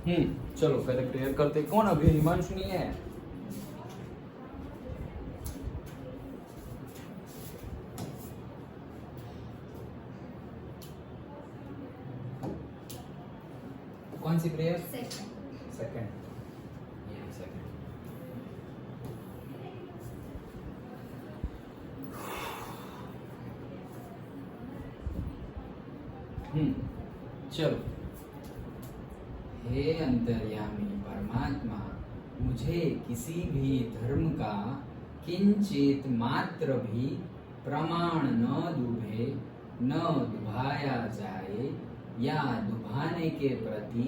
चलो पहले प्रेयर करते। कौन अभी हिमांशु नहीं है? कौन सी प्रेयर? सेकंड। चलो। हे अंतर्यामी परमात्मा, मुझे किसी भी धर्म का किंचित मात्र भी प्रमाण न दुभे, न दुभाया जाए या दुभाने के प्रति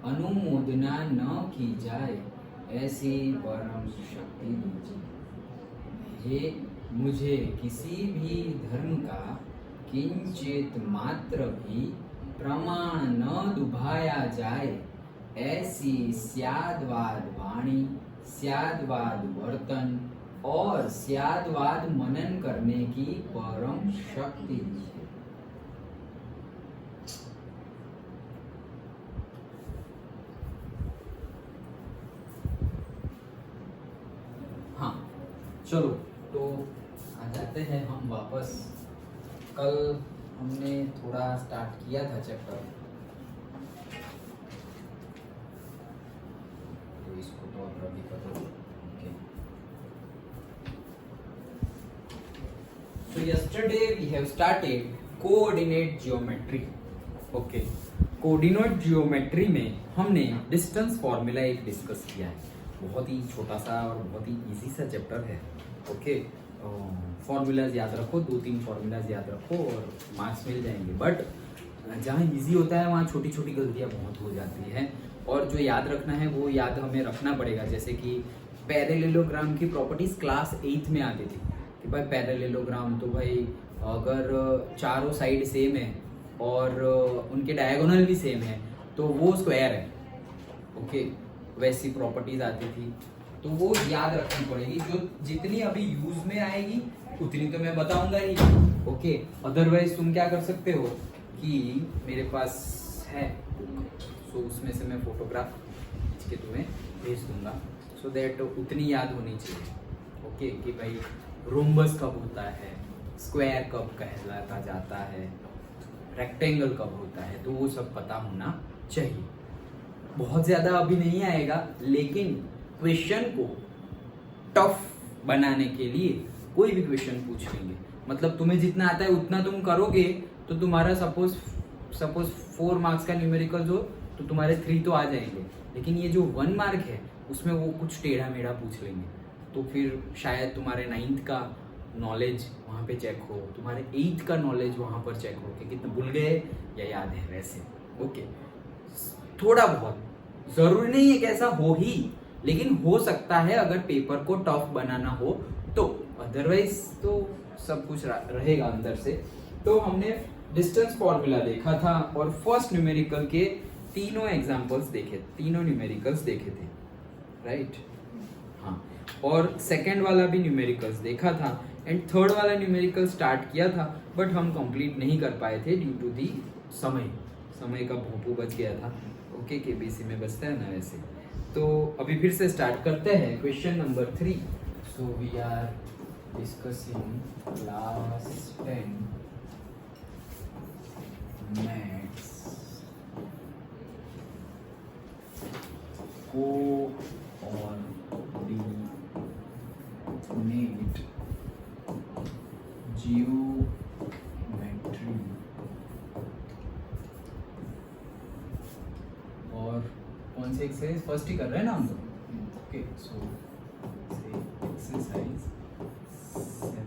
अनुमोदना न की जाए, ऐसी परम शक्ति दीजिए। हे मुझे किसी भी धर्म का किंचित मात्र भी प्रमाण न दुभाया जाए, ऐसी स्याद्वाद वाणी, स्याद्वाद वर्तन और स्याद्वाद मनन करने की परम शक्ति दीजिए। हाँ चलो, तो आ जाते हैं हम वापस। कल हमने थोड़ा स्टार्ट किया था चैप्टर, तो इसको तो अब रवि कर दो। Okay, so yesterday we have started coordinate geometry. Okay, coordinate geometry में हमने डिस्टेंस फॉर्मूला एक डिस्कस किया है। बहुत ही छोटा सा और बहुत ही इजी सा चैप्टर है। ओके, फॉर्मूलाज याद रखो, 2-3 फॉर्मूलाज याद रखो और मार्क्स मिल जाएंगे। बट जहाँ इजी होता है वहाँ छोटी छोटी गलतियाँ बहुत हो जाती हैं, और जो याद रखना है वो याद हमें रखना पड़ेगा। जैसे कि पैरेललोग्राम की प्रॉपर्टीज क्लास 8th में आती थी कि भाई पैरेललोग्राम तो भाई अगर चारों साइड सेम है और उनके डायगोनल भी सेम है तो वो स्क्वायर है। ओके, वैसी प्रॉपर्टीज आती थी, तो वो याद रखनी पड़ेगी। जो जितनी अभी यूज में आएगी उतनी तो मैं बताऊंगा ही। ओके, अदरवाइज तुम क्या कर सकते हो कि मेरे पास है, सो उसमें से मैं फोटोग्राफ खींच के तुम्हें भेज दूंगा, सो दैट उतनी याद होनी चाहिए। ओके, कि भाई रोम्बस कब होता है, स्क्वायर कब कहलाता जाता है, रेक्टेंगल कब होता है, तो वो सब पता होना चाहिए। बहुत ज्यादा अभी नहीं आएगा, लेकिन क्वेश्चन को टफ बनाने के लिए कोई भी क्वेश्चन पूछ लेंगे। मतलब तुम्हें जितना आता है उतना तुम करोगे तो तुम्हारा सपोज 4 मार्क्स का न्यूमेरिकल हो तो तुम्हारे 3 तो आ जाएंगे। लेकिन ये जो 1 मार्क है उसमें वो कुछ टेढ़ा मेढ़ा पूछ लेंगे, तो फिर शायद तुम्हारे 9th का नॉलेज वहाँ पे चेक हो, तुम्हारे 8th का नॉलेज वहाँ पर चेक हो कि कितना भूल गए या याद है वैसे। ओके, थोड़ा बहुत, जरूरी नहीं है कि ऐसा हो ही, लेकिन हो सकता है अगर पेपर को टफ बनाना हो तो। अदरवाइज तो सब कुछ रहेगा अंदर से। तो हमने डिस्टेंस फॉर्मूला देखा था और फर्स्ट न्यूमेरिकल के तीनों एग्जांपल्स देखे, तीनों न्यूमेरिकल्स देखे थे, राइट? हाँ, और सेकंड वाला भी न्यूमेरिकल्स देखा था एंड थर्ड वाला न्यूमेरिकल स्टार्ट किया था, बट हम कंप्लीट नहीं कर पाए थे ड्यू टू दी समय का भोंपू बच गया था। ओके, केबीसी में बचता है ना वैसे। तो अभी फिर से स्टार्ट करते हैं question number 3। So we are discussing class 10 maths coordinate geometry. और कौन सी एक्सरसाइज फर्स्ट ही कर रहे हैं ना हम लोग? ओके, सो एक्सरसाइज 7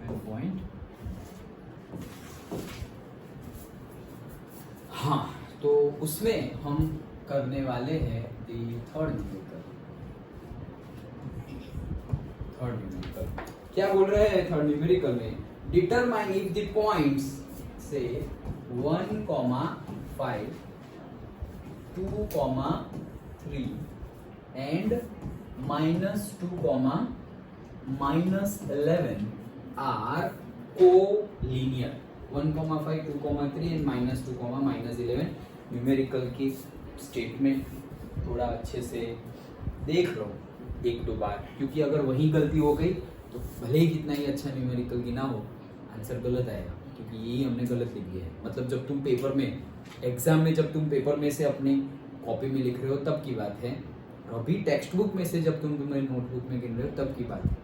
हाँ, तो उसमें हम करने वाले हैं थर्ड न्यूमेरिकल। क्या बोल रहे हैं थर्ड न्यूमेरिकल में? डिटरमाइन इफ द पॉइंट्स से 1, 5, 2, 3 and -2, -11 are co-linear। 1, 5, 2, 3 and -2, -11 numerical की स्टेटमेंट थोड़ा अच्छे से देख लो एक दो बार, क्योंकि अगर वही गलती हो गई तो भले ही कितना ही अच्छा न्यूमेरिकल की ना हो, आंसर गलत आएगा, क्योंकि यही हमने गलत लिख दिया है। मतलब जब तुम पेपर में, एग्जाम में जब तुम पेपर में से अपनी कॉपी में लिख रहे हो तब की बात है, और अभी टेक्स्ट बुक में से जब तुम तुम्हारी नोटबुक में गिन रहे हो तब की बात है।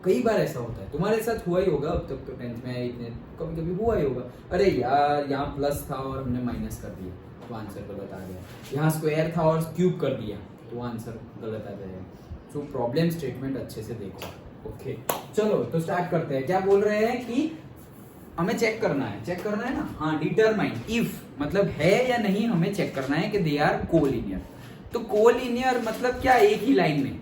कई बार ऐसा होता है, तुम्हारे साथ हुआ ही होगा, अब तक तो 10th में इतने कभी कभी हुआ ही होगा, अरे यार यहाँ प्लस था और हमने माइनस कर दिया तो आंसर गलत आ गया, यहाँ स्क्वायर था और क्यूब कर दिया तो आंसर गलत आ जाएगा। सो प्रॉब्लम स्टेटमेंट अच्छे से देखो। ओके, चलो तो स्टार्ट करते हैं। क्या बोल रहे हैं कि हमें चेक करना है ना, हाँ, डिटरमाइन इफ मतलब है या नहीं, हमें चेक करना है कि दे आर कोलिनियर। तो कोलिनियर मतलब क्या, एक ही लाइन में,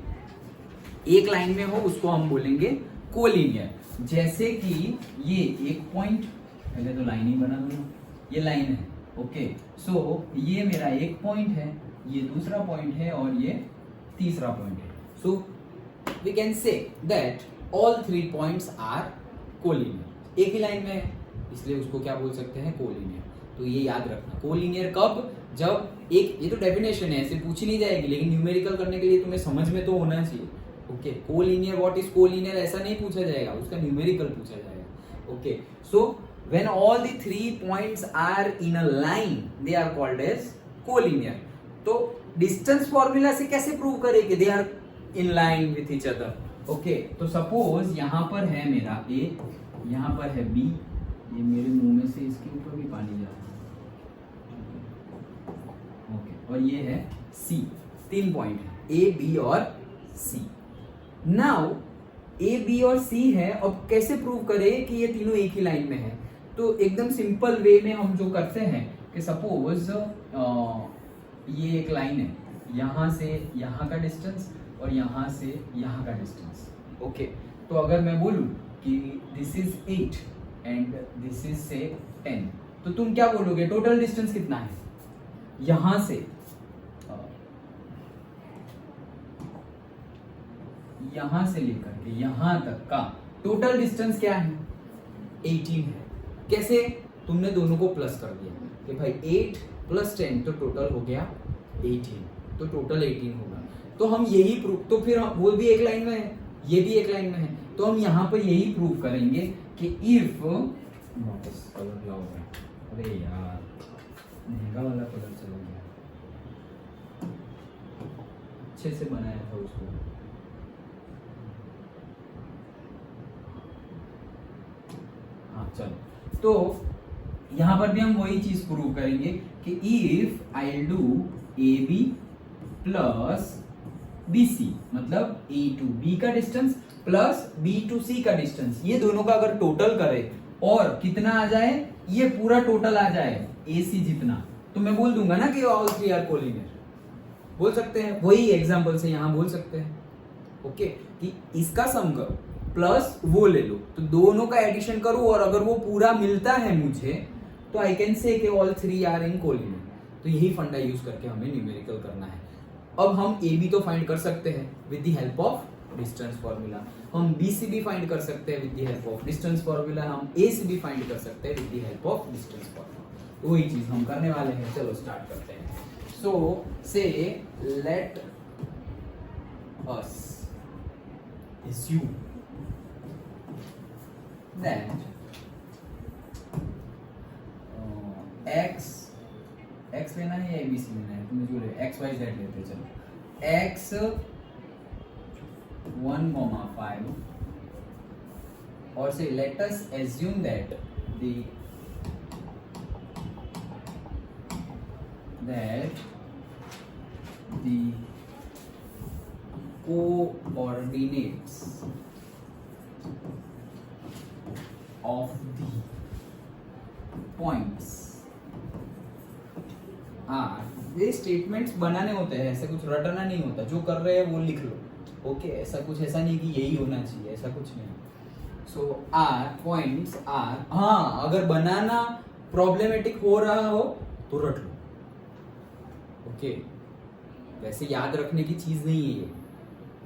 एक लाइन में हो उसको हम बोलेंगे कोलिनियर। जैसे कि ये एक पॉइंट, पहले तो लाइन ही बना दूंगा, ये लाइन है, ओके। सो ये मेरा एक पॉइंट है, ये दूसरा पॉइंट है और ये तीसरा पॉइंट है। So we can say that all 3 points are collinear. एक ही लाइन में है इसलिए उसको क्या बोल सकते हैं, कोलिनियर। तो ये याद रखना, कोलिनियर कब, जब एक, ये तो डेफिनेशन है, ऐसे पूछी नहीं जाएगी, लेकिन न्यूमेरिकल करने के लिए तुम्हें समझ में तो होना चाहिए। Okay, collinear, what is collinear ऐसा नहीं पूछा जाएगा, उसका न्यूमेरिकल पूछा जाएगा। Okay, so when all the 3 points are in a line they are called as collinear. तो डिस्टेंस फॉर्मूला से कैसे प्रूव करें कि they are in line with each other. Okay, तो सपोज यहां पर है मेरा A, यहां पर है B, ये मेरे मुंह में से इसके ऊपर भी पानी जा रहा है, ओके, और ये है C। 3 पॉइंट है A, B और C। नाउ A, B और C है, अब कैसे प्रूव करें कि ये तीनों एक ही लाइन में है। तो एकदम सिंपल वे में हम जो करते हैं कि सपोज ये एक लाइन है, यहां से यहां का डिस्टेंस और यहां से यहां का डिस्टेंस। ओके, तो अगर मैं बोलूं कि this is 8 and this is से 10, तो तुम क्या बोलोगे, टोटल डिस्टेंस कितना है, यहां से यहां से लेकर के यहां तक का टोटल डिस्टेंस क्या है, 18 है। कैसे, तुमने दोनों को प्लस कर दिया कि भाई 8 + 10 तो टोटल हो गया 18, तो टोटल 18 होगा। तो हम यही प्रूव, तो फिर वो भी एक लाइन में है, ये भी एक लाइन में है, तो हम यहाँ पर यही प्रूव करेंगे कि इफ, वापस कलर लाओ, अरे यार महंगा वाला कलर चला गया, अच्छे से बनाया था उसको। हाँ चलो, तो यहां पर भी हम वही चीज प्रूव करेंगे कि if I do AB plus BC, मतलब A to B का distance plus B to C का डिस्टेंस, ये दोनों का अगर टोटल करे और कितना आ जाए, ये पूरा टोटल आ जाए AC जितना, तो मैं बोल दूंगा ना कि ऑल 3 आर कोलिनियर। बोल सकते हैं, वही एग्जांपल से यहां बोल सकते हैं। ओके, कि इसका सम करो प्लस वो ले लो, तो दोनों का एडिशन करो और अगर वो पूरा मिलता है मुझे, तो आई कैन से कि ऑल 3 आर इन कोलिनियर। तो यही फंडा यूज करके हमें न्यूमेरिकल करना है। अब हम AB तो फाइंड कर सकते हैं with the help of distance formula, हम BC भी फाइंड कर सकते हैं with the help of distance formula, हम AC भी फाइंड कर सकते हैं with the help of distance formula. वही चीज हम करने वाले हैं। चलो स्टार्ट करते हैं। सो से let us assume that x लेना है या ABC लेना है, तुम्हें जो ले, XYZ लेते हैं। चलो x 1,5 और से let us assume that the coordinates of the points ये स्टेटमेंट्स बनाने होते हैं, ऐसा कुछ रटना नहीं होता, जो कर रहे हैं वो लिख लो। ओके, ऐसा कुछ, ऐसा नहीं कि यही होना चाहिए, ऐसा कुछ नहीं। सो आर पॉइंट्स आर, हाँ अगर बनाना प्रॉब्लमेटिक हो रहा हो तो रट लो। ओके, वैसे याद रखने की चीज नहीं है ये,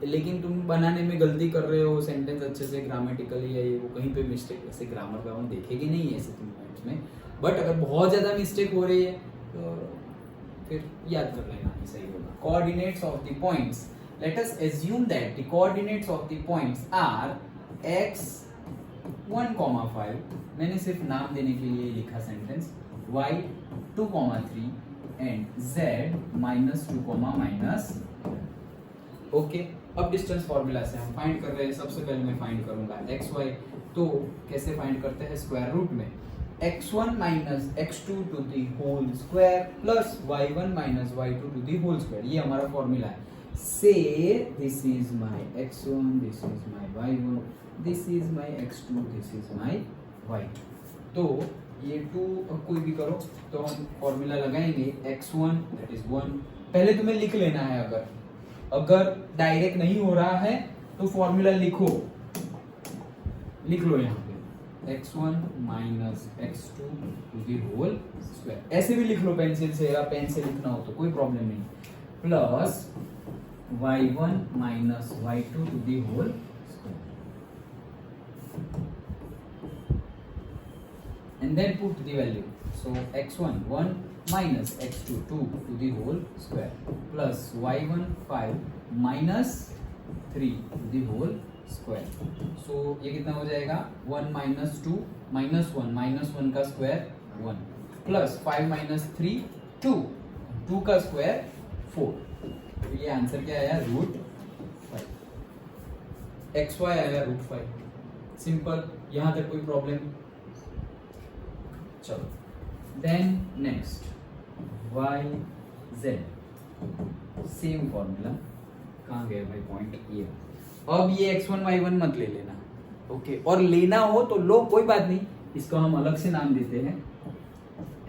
लेकिन तुम बनाने में गलती कर रहे हो, सेंटेंस अच्छे से ग्रामेटिकली या ये वो कहीं पे मिस्टेक, वैसे ग्रामर का हम देखेंगे नहीं ऐसे 3 पॉइंट्स में, बट अगर बहुत ज्यादा मिस्टेक हो रही है तो फिर याद कर लेना ही सही होगा। Coordinates of the points, let us assume that the coordinates of the points are x1,5, मैंने सिर्फ नाम देने के लिए लिखा सेंटेंस, y2,3 एंड z -2, ओके। अब डिस्टेंस फॉर्मूला से हम फाइंड कर रहे हैं। सबसे पहले मैं फाइंड करूंगा एक्स वाई, तो कैसे फाइंड करते हैं, स्क्वायर रूट में x1 minus x2 to the whole square plus y1 minus y2 to the whole square, ये हमारा फॉर्मूला है। So this is my x1, this is my y1, this is my x2, this is my y2। तो ये 2 कोई भी करो तो हम फॉर्मूला लगाएंगे x1 दैट इज 1। पहले तुम्हें लिख लेना है, अगर डायरेक्ट नहीं हो रहा है तो फॉर्मूला लिख लो यहाँ पे x1 minus x2 to the whole square, ऐसे भी लिख लो पेंसिल से, या पेन से लिखना हो तो कोई प्रॉब्लम नहीं, plus y1 minus y2 to the whole square, and then put the value. So x1 1 minus x2 2 to the whole square plus y1 5 minus 3 to the whole square. So ये कितना हो जाएगा, 1 minus 2 minus 1 का square 1 plus 5 minus 3 2, 2 का square 4। तो ये answer क्या आया, √5। xy आया √5। सिंपल, यहाँ तक कोई प्रॉब्लम? चलो then next y z, same formula. कहाँ गए भाई पॉइंट, ये। अब ये x1 y1 मत ले लेना, ओके, और लेना हो तो लो, कोई बात नहीं, इसको हम अलग से नाम देते हैं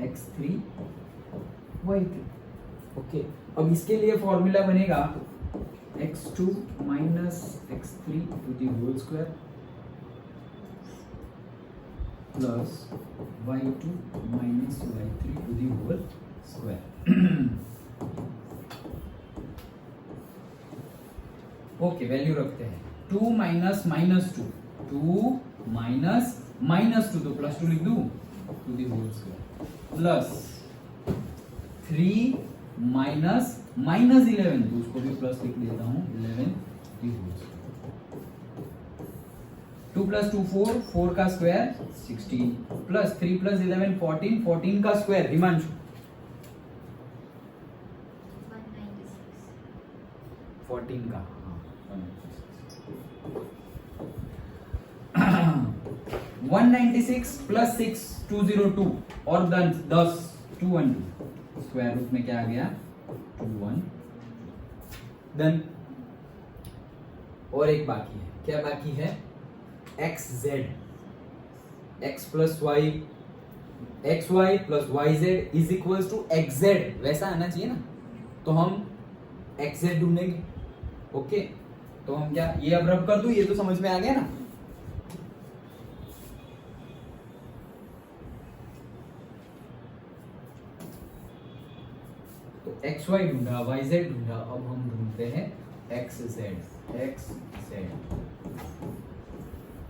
x3 y3, ओके। अब इसके लिए फॉर्मूला बनेगा x2 minus x3 to the whole square plus y2 minus y3 to the whole square. Okay, value रखते हैं 2 माइनस -2, 2 माइनस -2 तो +2 लिख दूं to the whole square plus 3 minus -11, तो उसको भी प्लस लिख देता हूं 11 दी होल स्क्वायर। 2 + 2 4, 4 का स्क्वायर 16 प्लस 3 + 11 14, 14 का स्क्वायर हिमांशु 14 का, हाँ 196 प्लस 6 202 और 10 212, स्क्वायर रूट में क्या आ गया 21। देन और एक बाकी है, क्या बाकी है, xz, x plus y, xy plus yz is equals to xz, वैसा आना चाहिए ना, तो हम xz ढूंढेंगे, ओके। तो हम क्या, ये अब रब कर दूं, ये तो समझ में आ गया ना। तो xy ढूंढा, yz ढूंढा, अब हम ढूंढते हैं xz।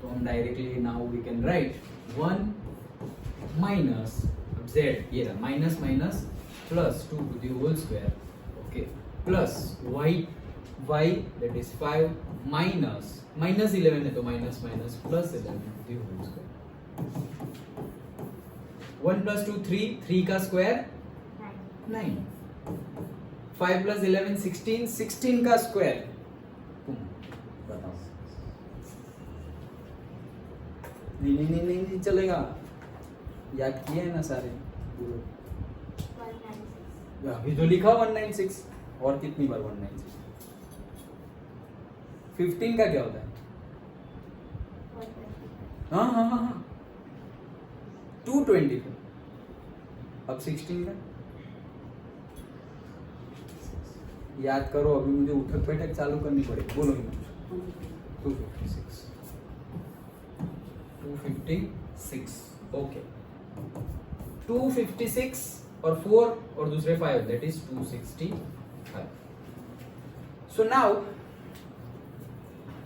तो हम directly now we can write 1 minus z, ये रहा minus minus plus 2 to the whole square, okay, plus y that is 5 minus -11 है तो minus minus plus 11 to the whole square. 1 + 2 3 का स्क्वायर 9, 5 + 11 16, 16 का स्क्वायर, बताओ। नहीं चलेगा, याद किए हैं ना सारे, अभी तो लिखा 196, और कितनी बार 196। 15 का क्या होता है, हाँ 225, अब 16 का याद करो, अभी मुझे उठक बैठक चालू करनी पड़ेगी, बोलो 256, ओके, 256 और 4 और दूसरे 5 that is 265। So now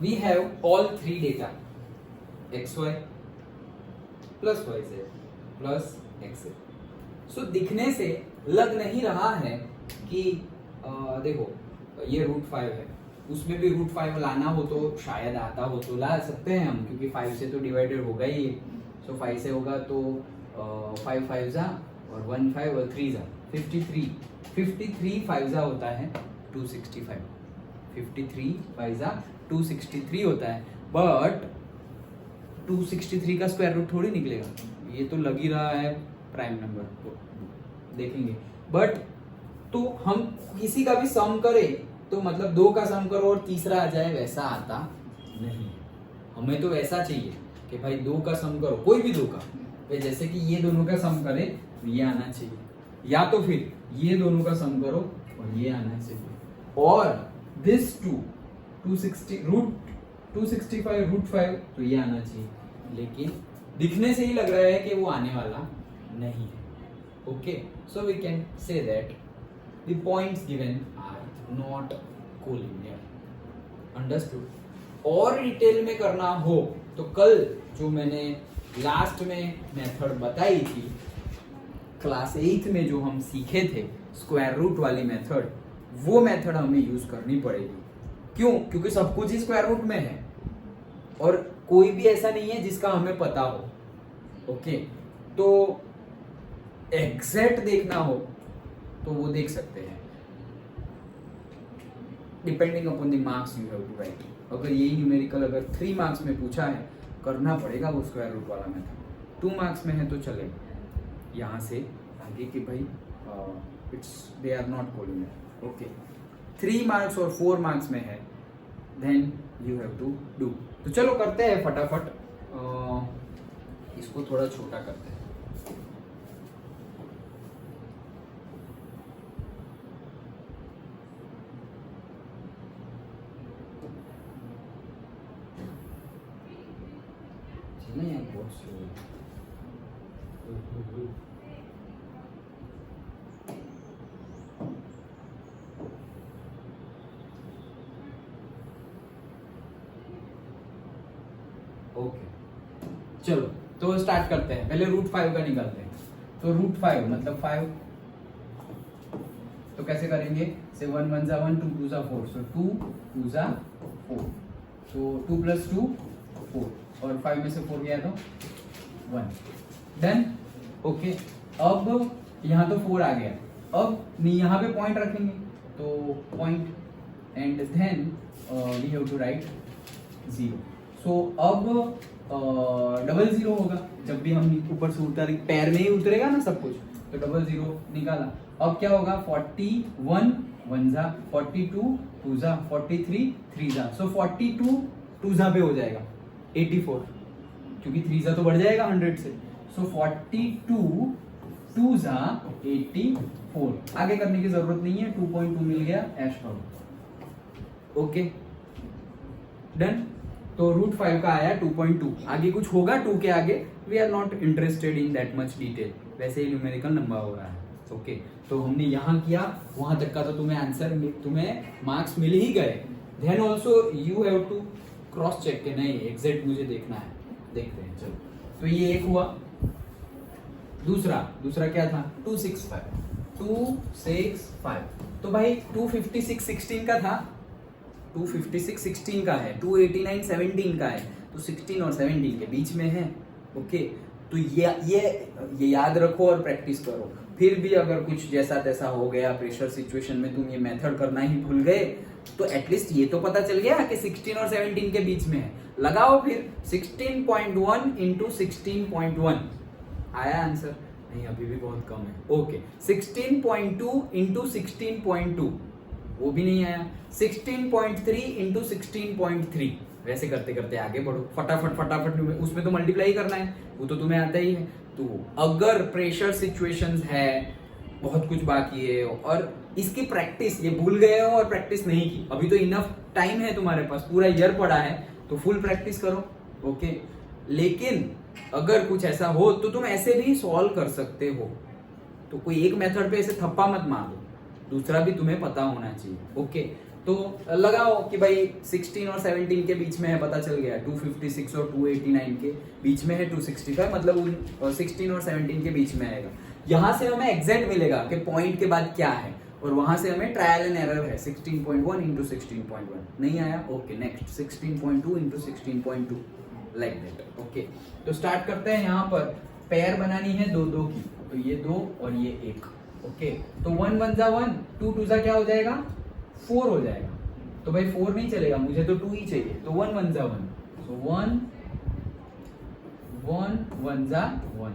we have all 3 data xy plus yz plus xz। So दिखने से लग नहीं रहा है कि देखो ये √5 है, उसमें भी √5 लाना हो तो शायद आता हो तो ला सकते हैं हम, क्योंकि 5 से तो डिवाइडेड होगा ही। सो 5 से होगा तो 5 5 जा और 1 5 और 3 जा 53 5 जा होता है 265। 53 5 जा 263 होता है, बट 263 का स्क्वायर रूट थोड़ी निकलेगा, ये तो लग ही रहा है प्राइम नंबर, तो देखेंगे। बट तो हम किसी का भी सम करें तो मतलब 2 का सम करो और तीसरा आ जाए, वैसा आता नहीं। हमें तो वैसा चाहिए कि भाई 2 का सम करो, कोई भी 2 का, जैसे कि ये दोनों का सम करे ये आना चाहिए, या तो फिर ये दोनों का सम करो और ये आना चाहिए, और दिस 265 √5 तो ये आना चाहिए, लेकिन दिखने से ही लग रहा है कि वो आने वाला नहीं है। Okay, so we can say that the points given are not collinear. Understood? और डिटेल में करना हो तो कल जो मैंने लास्ट में मेथड बताई थी, क्लास 8 में जो हम सीखे थे स्क्वायर रूट वाली मेथड, वो मेथड हमें यूज करनी पड़ेगी। क्यों? क्योंकि सब कुछ ही स्क्वायर रूट में है और कोई भी ऐसा नहीं है जिसका हमें पता हो। ओके, तो एग्जैक्ट देखना हो तो वो देख सकते हैं, depending upon the marks you have to write. अगर यही न्यूमेरिकल अगर 3 मार्क्स में पूछा है, करना पड़ेगा वो स्क्वायर रूट वाला मेथड। 2 मार्क्स में है तो चलेगा, यहाँ से आगे कि भाई it's they are not collinear. Okay, 3 marks और 4 मार्क्स में है, then you have to do. तो चलो करते हैं फटाफट, इसको थोड़ा छोटा करते हैं। नहीं यार, बहुत स्लो है। ओके, चलो तो स्टार्ट करते हैं। पहले √5 का निकालते हैं। तो √5 मतलब 5, तो कैसे करेंगे? से 1 1 जा 1, 2 2 जा 4, सो 2 2 जा 4, तो 2 + 2 4, और 5 में से 4 गया तो 1। देन ओके, अब यहाँ तो 4 आ गया, अब यहाँ पे पॉइंट रखेंगे, तो point and then we have to write 0। सो अब डबल 0 होगा, जब भी हम ऊपर से उतर, पैर में ही उतरेगा ना सब कुछ, तो डबल 0 निकाला। अब क्या होगा? 41 1 जा 42 2 जा 43 3 जा, सो 42 2 जा पे हो जाएगा 84, क्योंकि 3 जा तो बढ़ जाएगा 100 से। सो 42 2 जा 84, आगे करने की जरूरत नहीं है, 2.2 मिल गया ऐश पर। Okay done. तो √5 का आया 2.2, आगे कुछ होगा 2 के आगे, we are not interested in that much detail, वैसे ही न्यूमेरिकल नंबर हो रहा है। ओके, तो हमने यहाँ किया, वहां तक का तो तुम्हें आंसर, तुम्हें मार्क्स मिल ही गए। Then also you have to cross check के नहीं एग्जैक्ट मुझे देखना है, देखते हैं। चलो, तो ये एक हुआ। दूसरा क्या था? 265। तो भाई 256 16 का था, 256 16 का है, 289 17 का है, तो 16 और 17 के बीच में है। ओके, तो ये याद रखो और प्रैक्टिस करो। फिर भी अगर कुछ जैसा तैसा हो गया प्रेशर सिचुएशन में, तुम ये मेथड करना ही भूल गए, तो एटलीस्ट ये तो पता चल गया कि 16 और 17 के बीच में है। लगाओ फिर 16.1 इंटू 16.1, आया आंसर? नहीं, अभी भी बहुत कम है। ओके, 16.2 इंटू 16.2, वो भी नहीं आया। 16.3 इंटू 16.3, वैसे करते करते आगे बढ़ो, फटाफट उसमें तो मल्टीप्लाई करना है, वो तो तुम्हें आता ही है। तो अगर प्रेशर सिचुएशंस है, बहुत कुछ बाकी है और इसकी प्रैक्टिस ये भूल गए हो और प्रैक्टिस नहीं की, अभी तो इनफ टाइम है तुम्हारे पास, पूरा ईयर पड़ा है, तो फुल प्रैक्टिस करो। ओके, लेकिन अगर कुछ ऐसा हो तो तुम ऐसे भी सॉल्व कर सकते हो, तो कोई एक मेथड पे ऐसे थप्पा मत मार दो, दूसरा भी तुम्हें पता होना चाहिए। ओके, तो लगाओ कि भाई 16 और 17 के बीच में है, पता चल गया। 256 और 289 के बीच में है 265, मतलब उन 16 और 17 के बीच में आएगा। यहां से हमें एग्जैक्ट मिलेगा कि पॉइंट के बाद क्या है, और वहां से हमें ट्रायल एंड एरर है 16.1 इंटू 16.1 नहीं आया। Okay next 16.2 into 16.2 like that. Okay तो स्टार्ट करते हैं। यहाँ पर पेयर बनानी है दो दो की, तो ये 2 और ये 1। ओके तो 1 1 जा 1, 2 2 जा क्या हो जाएगा 4 हो जाएगा। तो भाई 4 नहीं चलेगा, मुझे तो 2 ही चाहिए। तो 1 1 जा 1, सो 1 1 1 जा 1,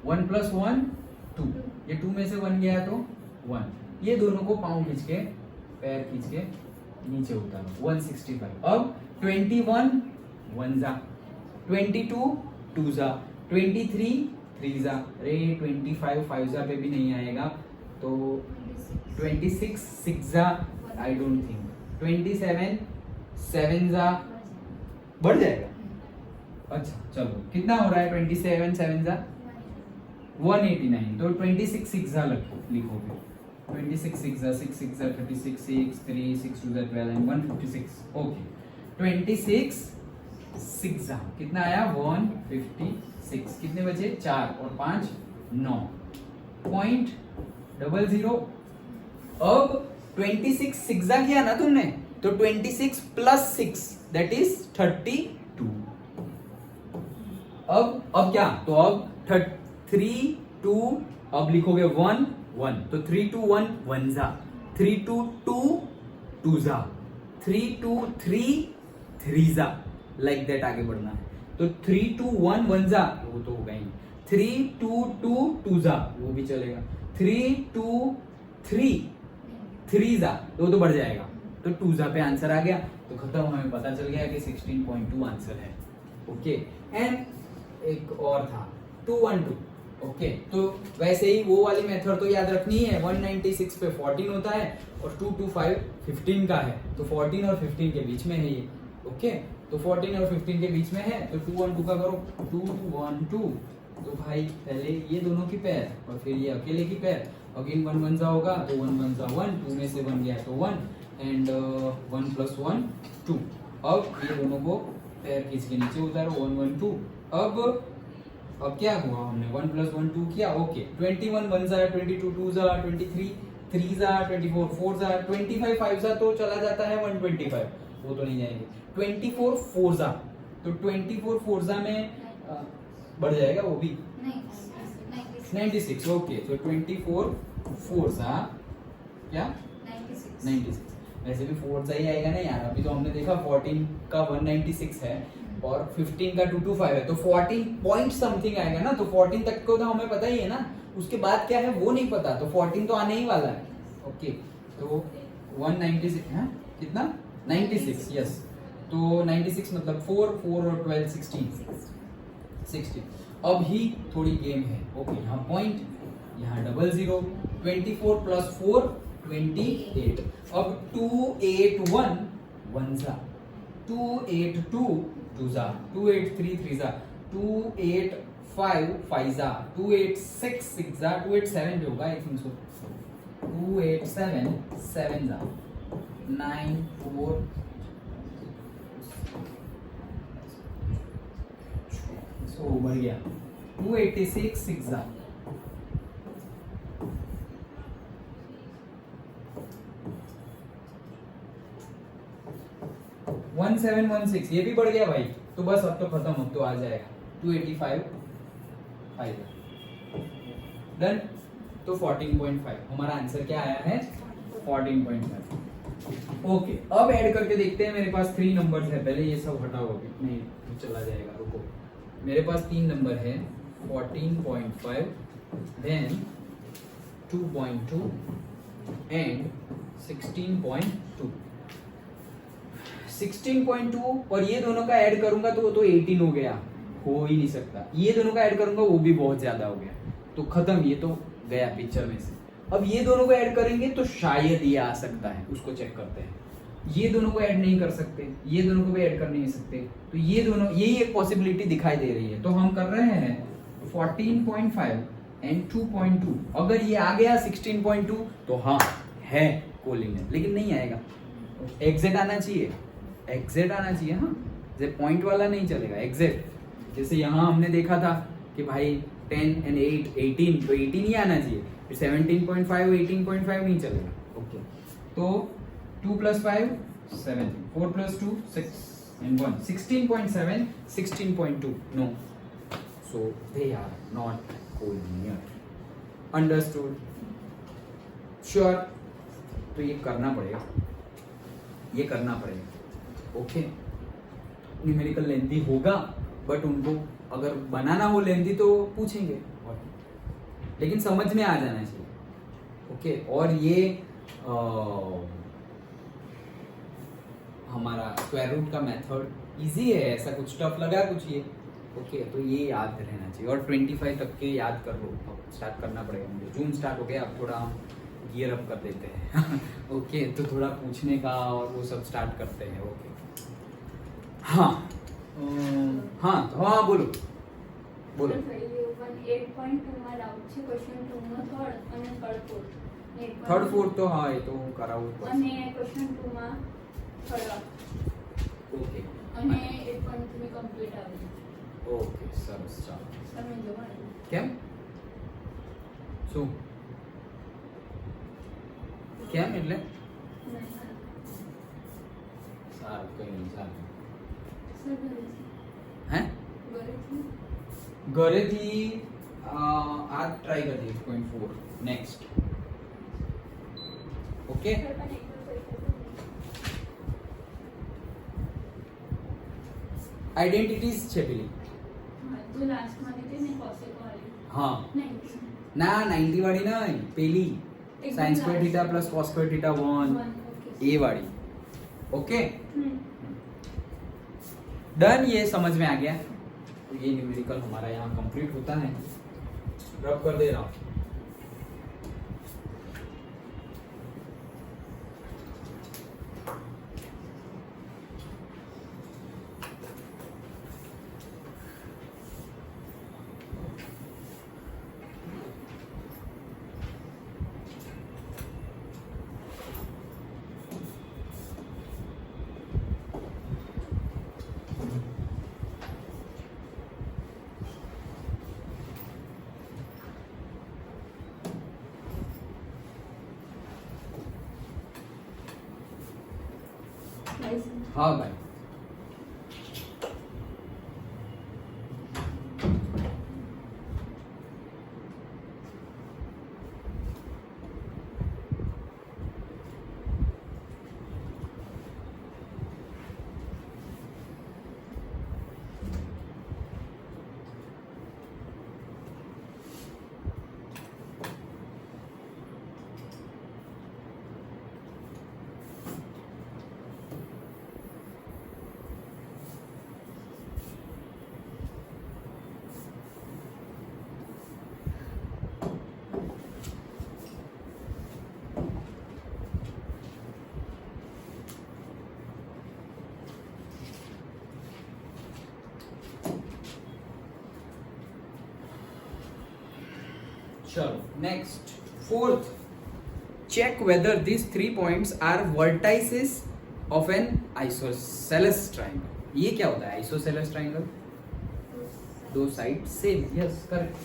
1 प्लस 1 2, ये 2 में से 1 गया तो 1। ये दोनों को पाँव खींच के पैर खींच के नीचे उतारो 165। अब 21 1 जा, 22 2 जा, 23 3 जा, अरे 25 5 जा पे भी नहीं आएगा, तो 26 6 जा, आई डोंट थिंक, 27 7 जा, बढ़ जाएगा। अच्छा चलो कितना हो रहा है 27 7 जा 189, तो 26 6 जा लिखोगे। 26 6 जा 6 6 जा 36 6 3 6 2 जा 12 and 156। ओके 26 6 जा कितना आया 156, कितने बचे 4 और 5 9 पॉइंट 00। अब 26 6 जा किया ना तुमने, तो 26 प्लस 6 दैट इज 32। अब क्या, तो अब 3 2, अब लिखोगे 1 1, तो 3 2 1 1 जा, 3 2 2 2 जा, 3 2 3 3 जा, लाइक दैट आगे बढ़ना है। तो 3 2 1 1 जा, वो तो होगा ही। 3 2 2 2 जा, वो भी चलेगा। 3 2 3 3 जा, तो बढ़ जाएगा, तो 2 जा पे आंसर आ गया। तो खत्म, हमें पता चल गया कि 16.2 आंसर है। ओके एंड एक और था 212। ओके तो वैसे ही वो वाली मेथड तो याद रखनी है। 196 पे 14 होता है और 225 15 का है, तो 14 और 15 के बीच में है ये। ओके तो 14 और 15 के बीच में है, तो 212 का करो 212, तो भाई पहले ये दोनों की पैर और फिर ये अकेले की पैर। अगेन 1 1 जा होगा, तो 1 1 जा 1, 2 में से 1 गया तो 1 एंड 1 प्लस 1 2। अब ये दोनों को पैर खींच के नीचे उतारो 1 1 2। अब क्या हुआ, हमने 1 प्लस 1 2 किया। ओके 21 1 जा, 22 2 जा, 23 3 जा, 24 4 जा, 25 5 जा, तो चला जाता है 125, वो तो नहीं जाएंगे। 24 4 जा, तो 24 4 जा में बढ़ जाएगा वो भी 96। ओके तो 24 4 जा क्या 96। वैसे भी 4 जा ही आएगा ना यार, अभी तो हमने देखा 14 का 196 है और 15 का 225 है, तो 14 पॉइंट समथिंग आएगा ना। तो 14 तक को तो हमें पता ही है ना, उसके बाद क्या है वो नहीं पता, तो 14 तो आने ही वाला है। ओके तो 196 है कितना 96, यस। तो 96 मतलब 4 4 और 12 16। अब ही थोड़ी गेम है। ओके यहाँ पॉइंट, यहाँ 00, 24 प्लस 4 28। अब 281 1 जा, 282 2 जा, 283 3 जा, 285 5 जा, 286 6 जा, 287 भी होगा आई थिंक सो, 287 7 जा, 9 4 सो बढ़ गया, 286 6 जा, 1716, ये भी बढ़ गया भाई। तो बस अब तो खत्म, अब तो आ जाएगा 285 5 डन। तो 14.5 हमारा आंसर क्या आया है 14.5। ओके अब ऐड करके देखते हैं। मेरे पास 3 नंबर्स है, पहले ये सब हटाओ, अभी नहीं तो चला जाएगा, रुको। मेरे पास 3 नंबर है 14.5, देन 2.2 एंड 16.2। 16.2 और ये दोनों का ऐड करूंगा तो वो तो 18 हो गया, हो ही नहीं सकता। ये दोनों का ऐड करूंगा वो भी बहुत ज्यादा हो गया, तो खत्म, ये तो गया पिक्चर में से। अब ये दोनों को ऐड करेंगे तो शायद ये आ सकता है, उसको चेक करते हैं। ये दोनों को ऐड नहीं कर सकते, ये दोनों को भी ऐड कर नहीं सकते, तो ये दोनों, यही एक पॉसिबिलिटी दिखाई दे रही है। तो हम कर रहे हैं 14.5 एंड 2.2। अगर ये आ गया 16.2 तो हाँ है कोलिनियर, लेकिन नहीं आएगा, एग्जैक्ट आना चाहिए, एग्जैक्ट आना चाहिए। हाँ जैसे पॉइंट वाला नहीं चलेगा, एग्जैक्ट। जैसे यहाँ हमने देखा था कि भाई 10 and 8 18, तो 18 ही आना चाहिए, फिर 17.5 18.5 नहीं चलेगा. ओके, तो 2 + 5 7, 4 + 2 6 and 1 16.7 16.2. No, so they are not collinear. Understood? Sure. तो ये करना पड़ेगा, ये करना पड़ेगा. ओके, न्यूमेरिकल लेंथी होगा, बट उनको अगर बनाना हो लेंथी तो पूछेंगे, लेकिन समझ में आ जाना चाहिए. ओके, और ये हमारा स्क्वायर रूट का मेथड इजी है, ऐसा कुछ टफ लगा कुछ ये. ओके, तो ये याद रहना चाहिए. और 25 तक के याद कर लो. अब स्टार्ट करना पड़ेगा मुझे. जून स्टार्ट हो गया, अब थोड़ा हम गियर अप कर देते हैं. ओके, तो थोड़ा पूछने का और वो सब स्टार्ट करते हैं. ओके, हाँ हाँ बोलो બોલો. 8.2 માં ડાઉટ છે. ક્વેશ્ચન 2 નો થર્ડ અને થર્ડ ફોર્થ. થર્ડ ફોર્થ તો હા, એ તો હું કરાવું પડશે. અને ક્વેશ્ચન 2 માં થર્ડ. ઓકે, અને 8.3 કમ્પ્લીટ આવે. ઓકે, સરસ. ચાલો, સમજો ભાઈ. કેમ શું કેમ એટલે સારું, કઈ નહીં, ચાલો. હે ઘરેથી આ ટ્રાય કરજે 8.4 નેક્સ્ટ. ઓકે, આઈડેન્ટિટીઝ છે પેલી. તો લાસ્ટ માં દીધી ને કોસેક વાળી. હા, 90. ના 90 વાળી નહીં, પેલી sin square theta plus cos square theta 1 એ वाली. Okay, done. ये समझ में आ गया. तो ये न्यूमेरिकल हमारा यहाँ कंप्लीट होता है. रब कर दे रहा हूँ. हाँ भाई, चलो next. Fourth, check whether these 3 points are vertices of an isosceles triangle. ये क्या होता है isosceles triangle? दो side same. Yes, correct.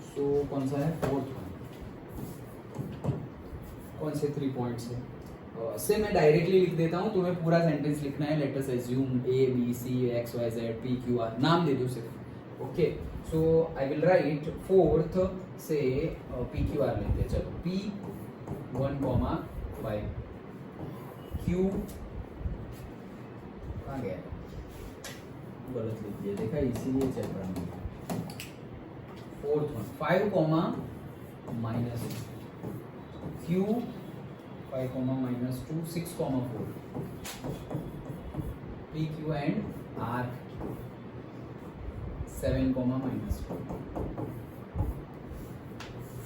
So कौन सा है? Fourth one. कौन से 3 पॉइंट्स है? से मैं डायरेक्टली लिख देता हूँ, तुम्हें पूरा सेंटेंस लिखना है. Let us assume A B C X Y Z P Q R. नाम दे दो सिर्फ. Okay, so I will write fourth से PQR लेते हैं. चलो, P1,5 Q कहाँ गया? गलत लिख दिया, देखा, इसीलिए चल रहा है. Fourth one 5, Q 5, -2 6, 4 PQ and R 7, -2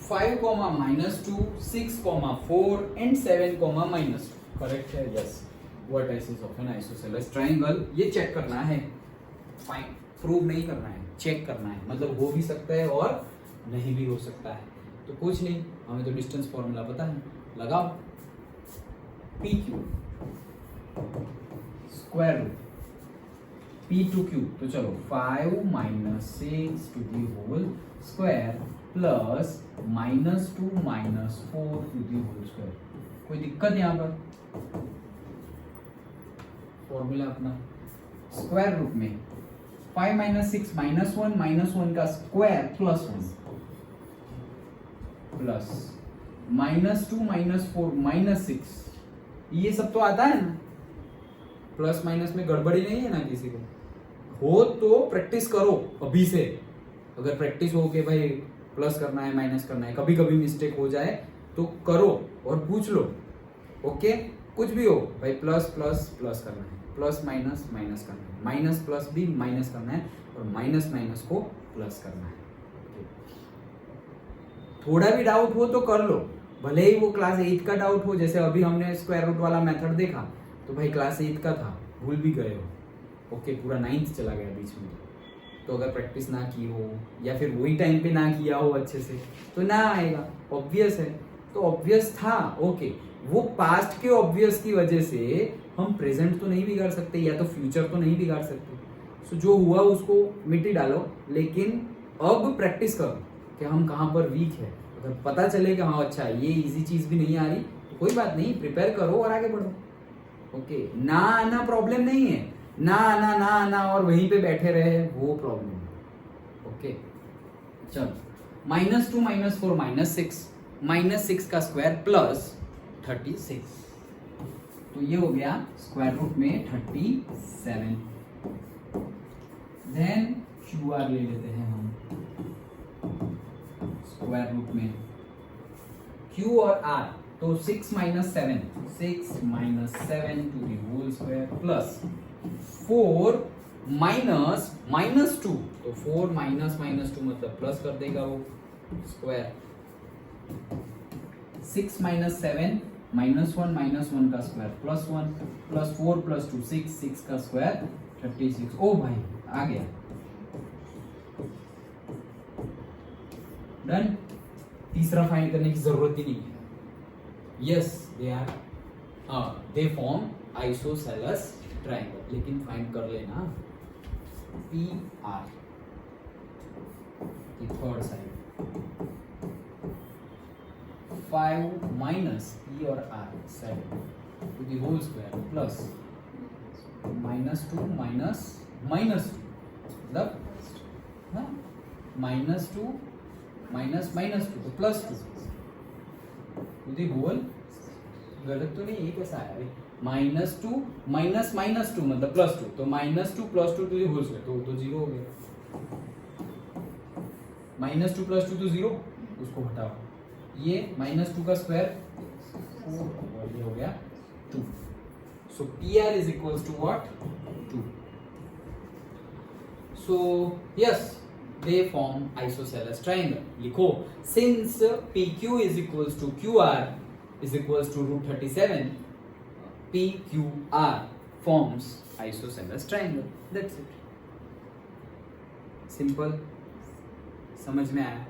5, -2 6, 4 and 7, -2. Correct है. Yes, vertices of N isosceles triangle. ये चेक करना है, फाइन. प्रूव नहीं करना है, चेक करना है. मतलब हो भी सकता है और नहीं भी हो सकता है. तो कुछ नहीं, हमें तो डिस्टेंस फॉर्मूला पता है. लगाओ. PQ square root p to q, तो चलो 5 minus 6 to the whole square plus minus 2 minus 4 to the whole square. कोई दिक्कत यहाँ पर? फॉर्मूला अपना स्क्वायर रूट में 5 माइनस 6 माइनस 1 का square plus 1 plus minus 2 minus 4 minus 6, ये सब तो आता है ना। प्लस माइनस में गड़बड़ी नहीं है ना किसी को? हो तो प्रैक्टिस करो अभी से। अगर प्रैक्टिस हो कि भाई प्लस करना है माइनस करना है, कभी कभी मिस्टेक हो जाए तो करो और पूछ लो। ओके, कुछ भी हो भाई, प्लस प्लस प्लस करना है, प्लस माइनस माइनस करना है, माइनस प्लस भी माइनस करना है, और माइनस माइनस को प्लस करना है। थोड़ा भी डाउट हो तो कर लो, भले ही वो क्लास 8 का डाउट हो। जैसे अभी हमने स्क्वायर रूट वाला मेथड देखा तो भाई क्लास 8 का था, भूल भी गए हो। ओके, पूरा 9th चला गया बीच में, तो अगर प्रैक्टिस ना की हो या फिर वही टाइम पे ना किया हो अच्छे से तो ना आएगा। ऑब्वियस है, तो ऑब्वियस था। ओके, वो पास्ट के ऑब्वियस की वजह से हम प्रेजेंट तो नहीं बिगाड़ सकते या तो फ्यूचर तो नहीं बिगाड़ सकते। सो जो हुआ उसको मिट्टी डालो, लेकिन अब प्रैक्टिस करो कि हम कहाँ पर वीक है। अगर पता चले कि हाँ अच्छा ये इजी चीज भी नहीं आ रही तो कोई बात नहीं, प्रिपेयर करो और आगे बढ़ो। ओके, ना आना प्रॉब्लम नहीं है, ना आना और वहीं पे बैठे रहे वो प्रॉब्लम है। ओके, चलो -2 -4 -6 का स्क्वायर प्लस 36, तो ये हो गया स्क्वायर रूट में 37। देन QR ले लेते हैं हम स्क्वायर रूट में Q और R, तो 6 minus 7 to the whole square plus 4 minus 2, तो 4 माइनस -2 मतलब प्लस कर देगा वो स्क्वायर। 6 माइनस 7 -1 का स्क्वायर प्लस 1 प्लस 4 प्लस 2 6 का स्क्वायर 36। ओ भाई आ गया, डन। तीसरा फाइंड करने की जरूरत ही नहीं है। Yes they form isosceles triangle, लेकिन फाइंड कर लेना PR की थर्ड साइड। 5 माइनस P और R 7 to the whole square plus -2 minus -2 मतलब -2 माइनस -2 तो +2 टू दी होल, गलत तो नहीं, ये कैसा आया भाई? -2 माइनस -2 मतलब +2, तो -2 +2 टू दी होल स्क्वायर, तो 0 हो गया। -2 +2 तो 0, उसको हटाओ। ये -2 का स्क्वायर 4 और ये हो गया 2। So PR is equals to what? 2। So yes, they form isosceles triangle. लिखो, since PQ is equals to QR is equals to √37, PQR forms isosceles triangle. That's it. Simple. समझ में आया?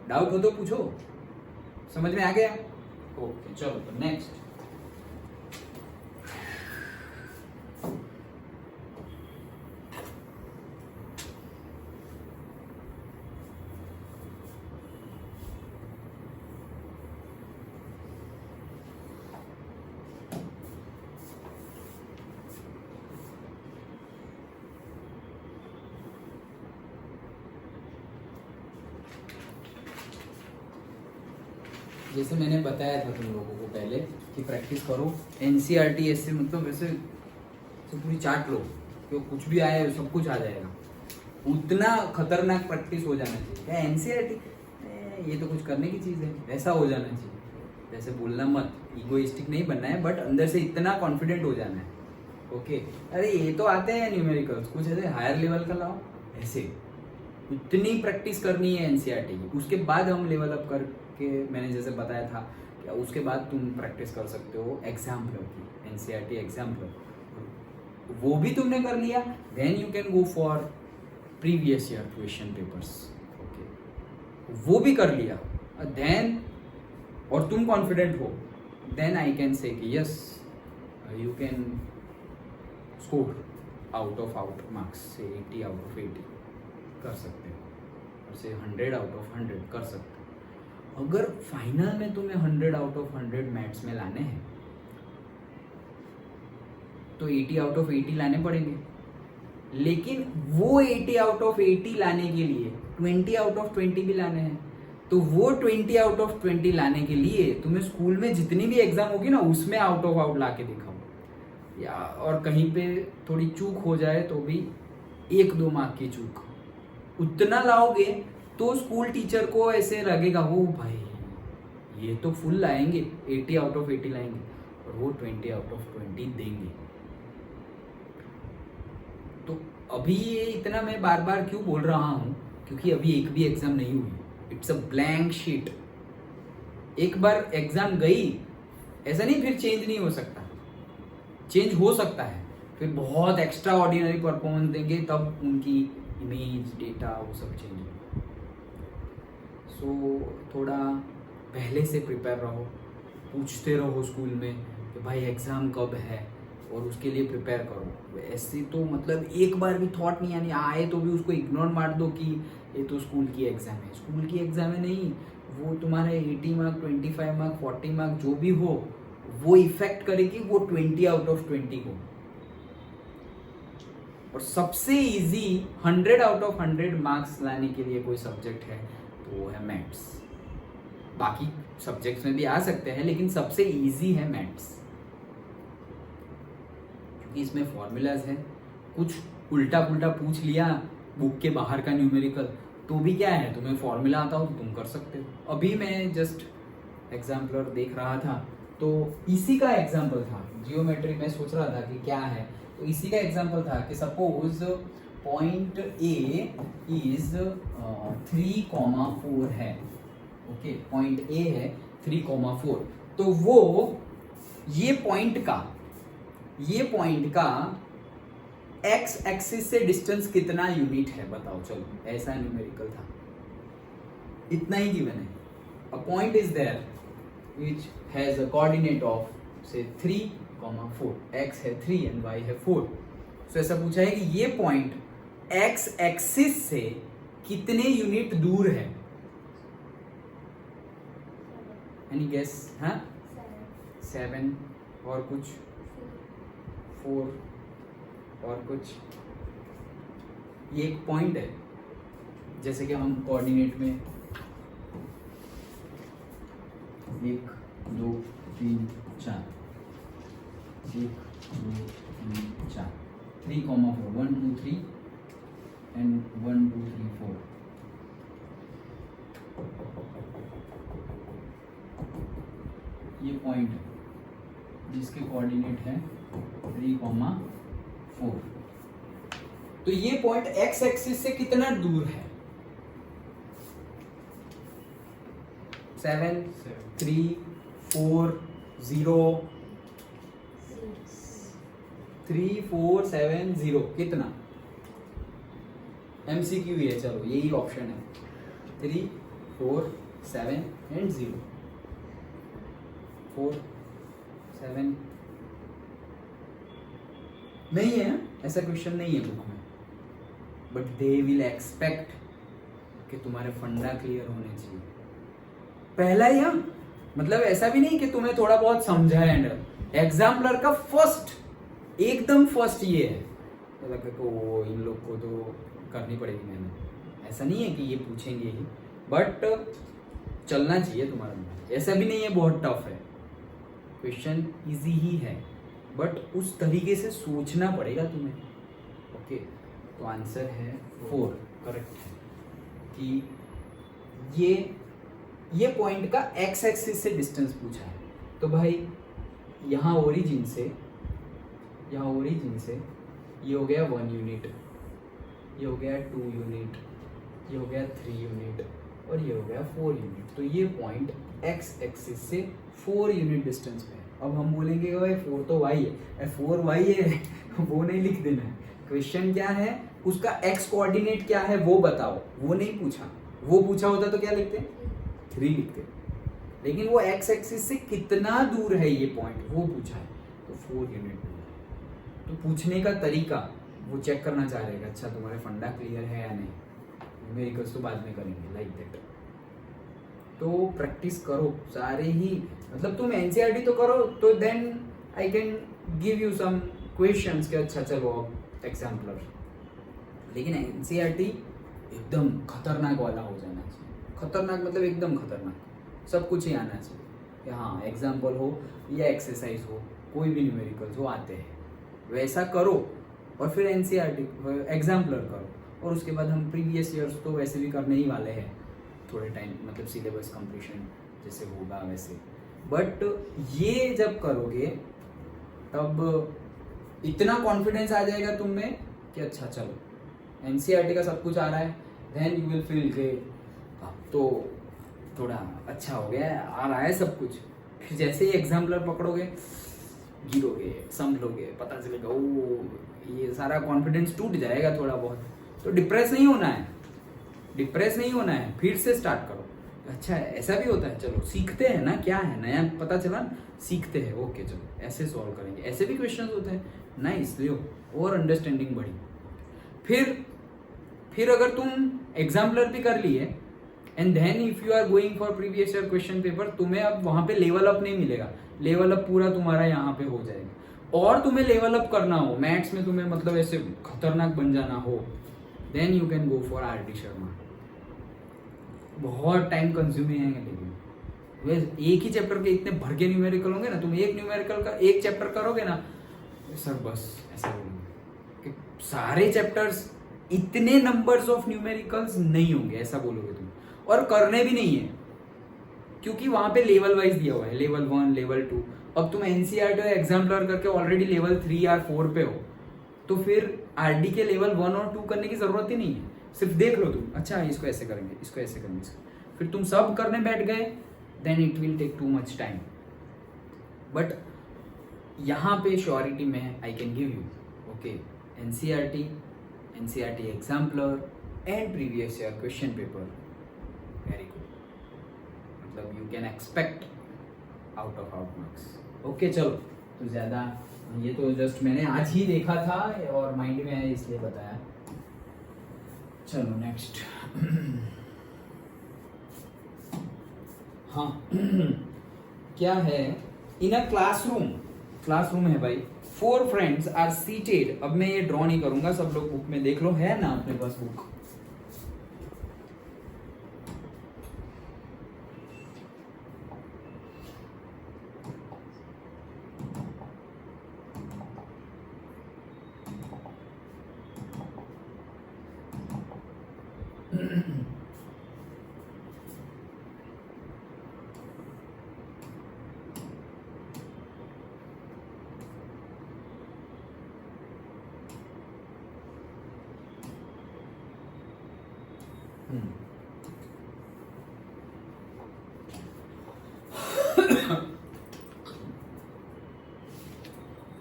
डाउट हो तो पूछो, समझ में आ गया? ओके, चलो तो नेक्स्ट। जैसे मैंने बताया था तुम लोगों को पहले कि प्रैक्टिस करो। NCERT ऐसे मतलब वैसे तो पूरी चाट लो कि कुछ भी आए सब कुछ आ जाएगा, उतना खतरनाक प्रैक्टिस हो जाना चाहिए। क्या NCERT ये तो कुछ करने की चीज़ है, ऐसा हो जाना चाहिए। जैसे बोलना मत, इगोइस्टिक नहीं बनना है, बट अंदर से इतना कॉन्फिडेंट हो जाना है। ओके, अरे ये तो आते हैं न्यूमेरिकल्स, कुछ ऐसे हायर लेवल का लाओ, ऐसे इतनी प्रैक्टिस करनी है NCERT की। उसके बाद हम लेवल अप करके, मैंने जैसे बताया था कि उसके बाद तुम प्रैक्टिस कर सकते हो एग्जाम्पलर की, NCERT एग्जाम्पलर, वो भी तुमने कर लिया, then you can go for previous year question papers. Okay, वो भी कर लिया, देन और तुम कॉन्फिडेंट हो, देन आई कैन से कि yes you can score out marks से 80 आउट ऑफ 80 कर सकते हो, और से 100 आउट ऑफ 100 कर सकते हो। अगर फाइनल में तुम्हें 100 आउट ऑफ 100 मैथ्स में लाने हैं तो 80 आउट ऑफ 80 लाने पड़ेंगे, लेकिन वो 80 आउट ऑफ 80 लाने के लिए 20 आउट ऑफ 20 भी लाने हैं। तो वो 20 आउट ऑफ 20 लाने के लिए तुम्हें स्कूल में जितनी भी एग्जाम होगी ना उसमें आउट ऑफ आउट ला के दिखाओ, या और कहीं पे थोड़ी चूक हो जाए तो भी 1-2 मार्क की चूक उतना लाओगे तो स्कूल टीचर को ऐसे लगेगा वो भाई ये तो फुल लाएंगे, 80 आउट ऑफ 80 लाएंगे, और वो 20 आउट ऑफ 20 देंगे। तो अभी ये इतना मैं बार बार क्यों बोल रहा हूँ, क्योंकि अभी एक भी एग्जाम नहीं हुई, इट्स अ ब्लैंक शीट। एक बार एग्जाम गई ऐसा नहीं फिर चेंज नहीं हो सकता, चेंज हो सकता है, फिर बहुत एक्स्ट्रा ऑर्डिनरी परफॉर्मेंस देंगे तब उनकी इमेज डेटा वो सब चेंज हो। सो थोड़ा पहले से प्रिपेयर रहो, पूछते रहो स्कूल में कि भाई एग्ज़ाम कब है, और उसके लिए प्रिपेयर करो। ऐसे तो मतलब एक बार भी थॉट नहीं आनी आए तो भी उसको इग्नोर मार दो कि ये तो स्कूल की एग्ज़ाम है। स्कूल की एग्ज़ाम है नहीं, वो तुम्हारे 80 मार्क 25 मार्क 40 मार्क जो भी हो वो इफेक्ट करेगी वो 20 आउट ऑफ 20 को। और सबसे इजी 100 आउट ऑफ 100 मार्क्स लाने के लिए कोई सब्जेक्ट है तो वो है मैथ्स। बाकी सब्जेक्ट्स में भी आ सकते हैं लेकिन सबसे इजी है मैथ्स, क्योंकि इसमें फॉर्मूलाज है। कुछ उल्टा पुल्टा पूछ लिया बुक के बाहर का न्यूमेरिकल तो भी क्या है, तुम्हें फॉर्मूला आता हो तो तुम कर सकते हो। अभी मैं जस्ट एग्जाम्पलर देख रहा था तो इसी का एग्जाम्पल था, जियोमेट्री में सोच रहा था कि क्या है, तो इसी का एग्जाम्पल था कि सपोज पॉइंट ए इज 3,4 है। ओके, पॉइंट ए है 3,4, तो वो ये पॉइंट का एक्स एक्सिस से डिस्टेंस कितना यूनिट है बताओ। चलो ऐसा न्यूमेरिकल था, इतना ही गिवन है। A point is there which has a coordinate of say 3,4, x है 3 and y है 4। तो ऐसा पूछा है कि ये पॉइंट x एक्सिस से कितने यूनिट दूर है। Any guess? हाँ, 7 और कुछ 4 और कुछ। ये एक पॉइंट है, जैसे कि हम कोऑर्डिनेट में 1 2 3 4 1 2 3 4 3,4 1 2 3 and 1 2 3 4। ये पॉइंट है जिसके कोऑर्डिनेट है 3,4। तो ये पॉइंट एक्स एक्सिस से कितना दूर है? 7 3 4 0 3 4 7 0 कितना? MCQ है, चलो यही ऑप्शन है 3 4 7 and 0 4 7 नहीं है, ऐसा क्वेश्चन नहीं है बुक में, बट दे विल एक्सपेक्ट कि तुम्हारे फंडा क्लियर होने चाहिए पहला ही। हम मतलब ऐसा भी नहीं कि तुम्हें थोड़ा बहुत समझा है। एग्जाम्पलर का फर्स्ट एकदम फर्स्ट ये है तो लगे को इन लोग को तो करनी पड़ेगी मेहनत। ऐसा नहीं है कि ये पूछेंगे ही, बट चलना चाहिए तुम्हारा मन। ऐसा भी नहीं है बहुत टफ है, क्वेश्चन इजी ही है, बट उस तरीके से सोचना पड़ेगा तुम्हें। ओके, तो आंसर है 4 करेक्ट है कि ये पॉइंट का एक्स एक्सिस से डिस्टेंस पूछा है। तो भाई यहाँ ओरिजिन से ये हो गया 1 यूनिट, ये हो गया 2 यूनिट, ये हो गया 3 यूनिट और ये हो गया 4 यूनिट। तो ये पॉइंट एक्स एक्सिस से 4 यूनिट डिस्टेंस पे है। अब हम बोलेंगे कि भाई 4 तो y है, 4y है वो नहीं लिख देना है। क्वेश्चन क्या है, उसका एक्स कोऑर्डिनेट क्या है वो बताओ, वो नहीं पूछा। वो पूछा होता तो क्या लिखते? 3 लिखते, लेकिन वो एक्स एक्सिस से कितना दूर है ये पॉइंट वो पूछा है, तो 4 यूनिट दूर है। तो पूछने का तरीका वो चेक करना चाह रहे हैं, अच्छा तुम्हारे फंडा क्लियर है या नहीं, न्यूमेरिकल्स तो बाद में करेंगे, लाइक दैट। तो प्रैक्टिस करो सारे ही, मतलब तुम एनसीईआरटी तो करो, तो then I can give you some questions कि अच्छा चलो अब एग्जाम्पलर। लेकिन एनसीईआरटी एकदम खतरनाक वाला हो जाना चाहिए, खतरनाक मतलब एकदम खतरनाक, सब कुछ ही आना चाहिए कि हाँ एग्जाम्पल हो या एक्सरसाइज हो, कोई भी न्यूमेरिकल्स हो आते हैं, वैसा करो और फिर एनसीईआरटी एग्जाम्पलर करो। और उसके बाद हम प्रीवियस ईयर्स तो वैसे भी करने ही वाले हैं थोड़े टाइम, मतलब सिलेबस कंप्लीशन जैसे होगा वैसे। बट ये जब करोगे तब इतना कॉन्फिडेंस आ जाएगा तुम में कि अच्छा चलो एनसीईआरटी का सब कुछ आ रहा है, देन यू विल फील के अब तो थोड़ा अच्छा हो गया है, आ रहा है सब कुछ। फिर जैसे ही एग्जाम्पलर पकड़ोगे, गिरोगे, संभलोगे, पता चलेगा ओ ये सारा कॉन्फिडेंस टूट जाएगा थोड़ा बहुत। तो डिप्रेस नहीं होना है, डिप्रेस नहीं होना है, फिर से स्टार्ट करो। अच्छा ऐसा भी होता है, चलो सीखते हैं ना, क्या है नया पता चला, सीखते हैं, ओके चलो ऐसे सॉल्व करेंगे, ऐसे भी क्वेश्चंस होते हैं, नाइस लियो और अंडरस्टैंडिंग बढ़ी। फिर अगर तुम एग्जाम्पलर भी कर लिए and then if you are going for previous year question paper, तुम्हें अब वहां पे लेवल अप नहीं मिलेगा, लेवल अप पूरा तुम्हारा यहाँ पे हो जाएगा। और तुम्हें लेवल अप करना हो मैथ्स में, तुम्हें मतलब ऐसे खतरनाक बन जाना हो, then you can go for R D Sharma. बहुत टाइम कंज्यूमिंग है, लेकिन वे एक ही चैप्टर के इतने भर के न्यूमेरिकल होंगे ना, तुम एक न्यूमेरिकल का एक चैप्टर करोगे ना सर, बस ऐसा बोलोगे कि सारे चैप्टर्स इतने नंबर्स ऑफ न्यूमेरिकल्स नहीं होंगे, ऐसा बोलोगे तुम। और करने भी नहीं है, क्योंकि वहां पे लेवल वाइज दिया हुआ है, लेवल 1 लेवल 2। अब तुम एनसीईआरटी एग्जाम्पलर करके ऑलरेडी लेवल 3 या 4 पे हो, तो फिर आरडी के लेवल 1 और 2 करने की जरूरत ही नहीं है। सिर्फ देख लो तुम, अच्छा इसको ऐसे करेंगे, इसको ऐसे करेंगे, इसको फिर तुम सब करने बैठ गए, then it will take too much time. But यहाँ पे श्योरिटी में I can give you, okay NCERT exemplar and previous year question paper, very good, मतलब you can expect out of out marks. Okay चलो, तो ज्यादा ये तो just मैंने आज ही देखा था और माइंड में है इसलिए बताया। चलो नेक्स्ट। हाँ क्या है, इन अ क्लासरूम है भाई, 4 फ्रेंड्स आर सीटेड। अब मैं ये ड्रॉ नहीं करूंगा, सब लोग बुक में देख लो, है ना अपने पास बुक।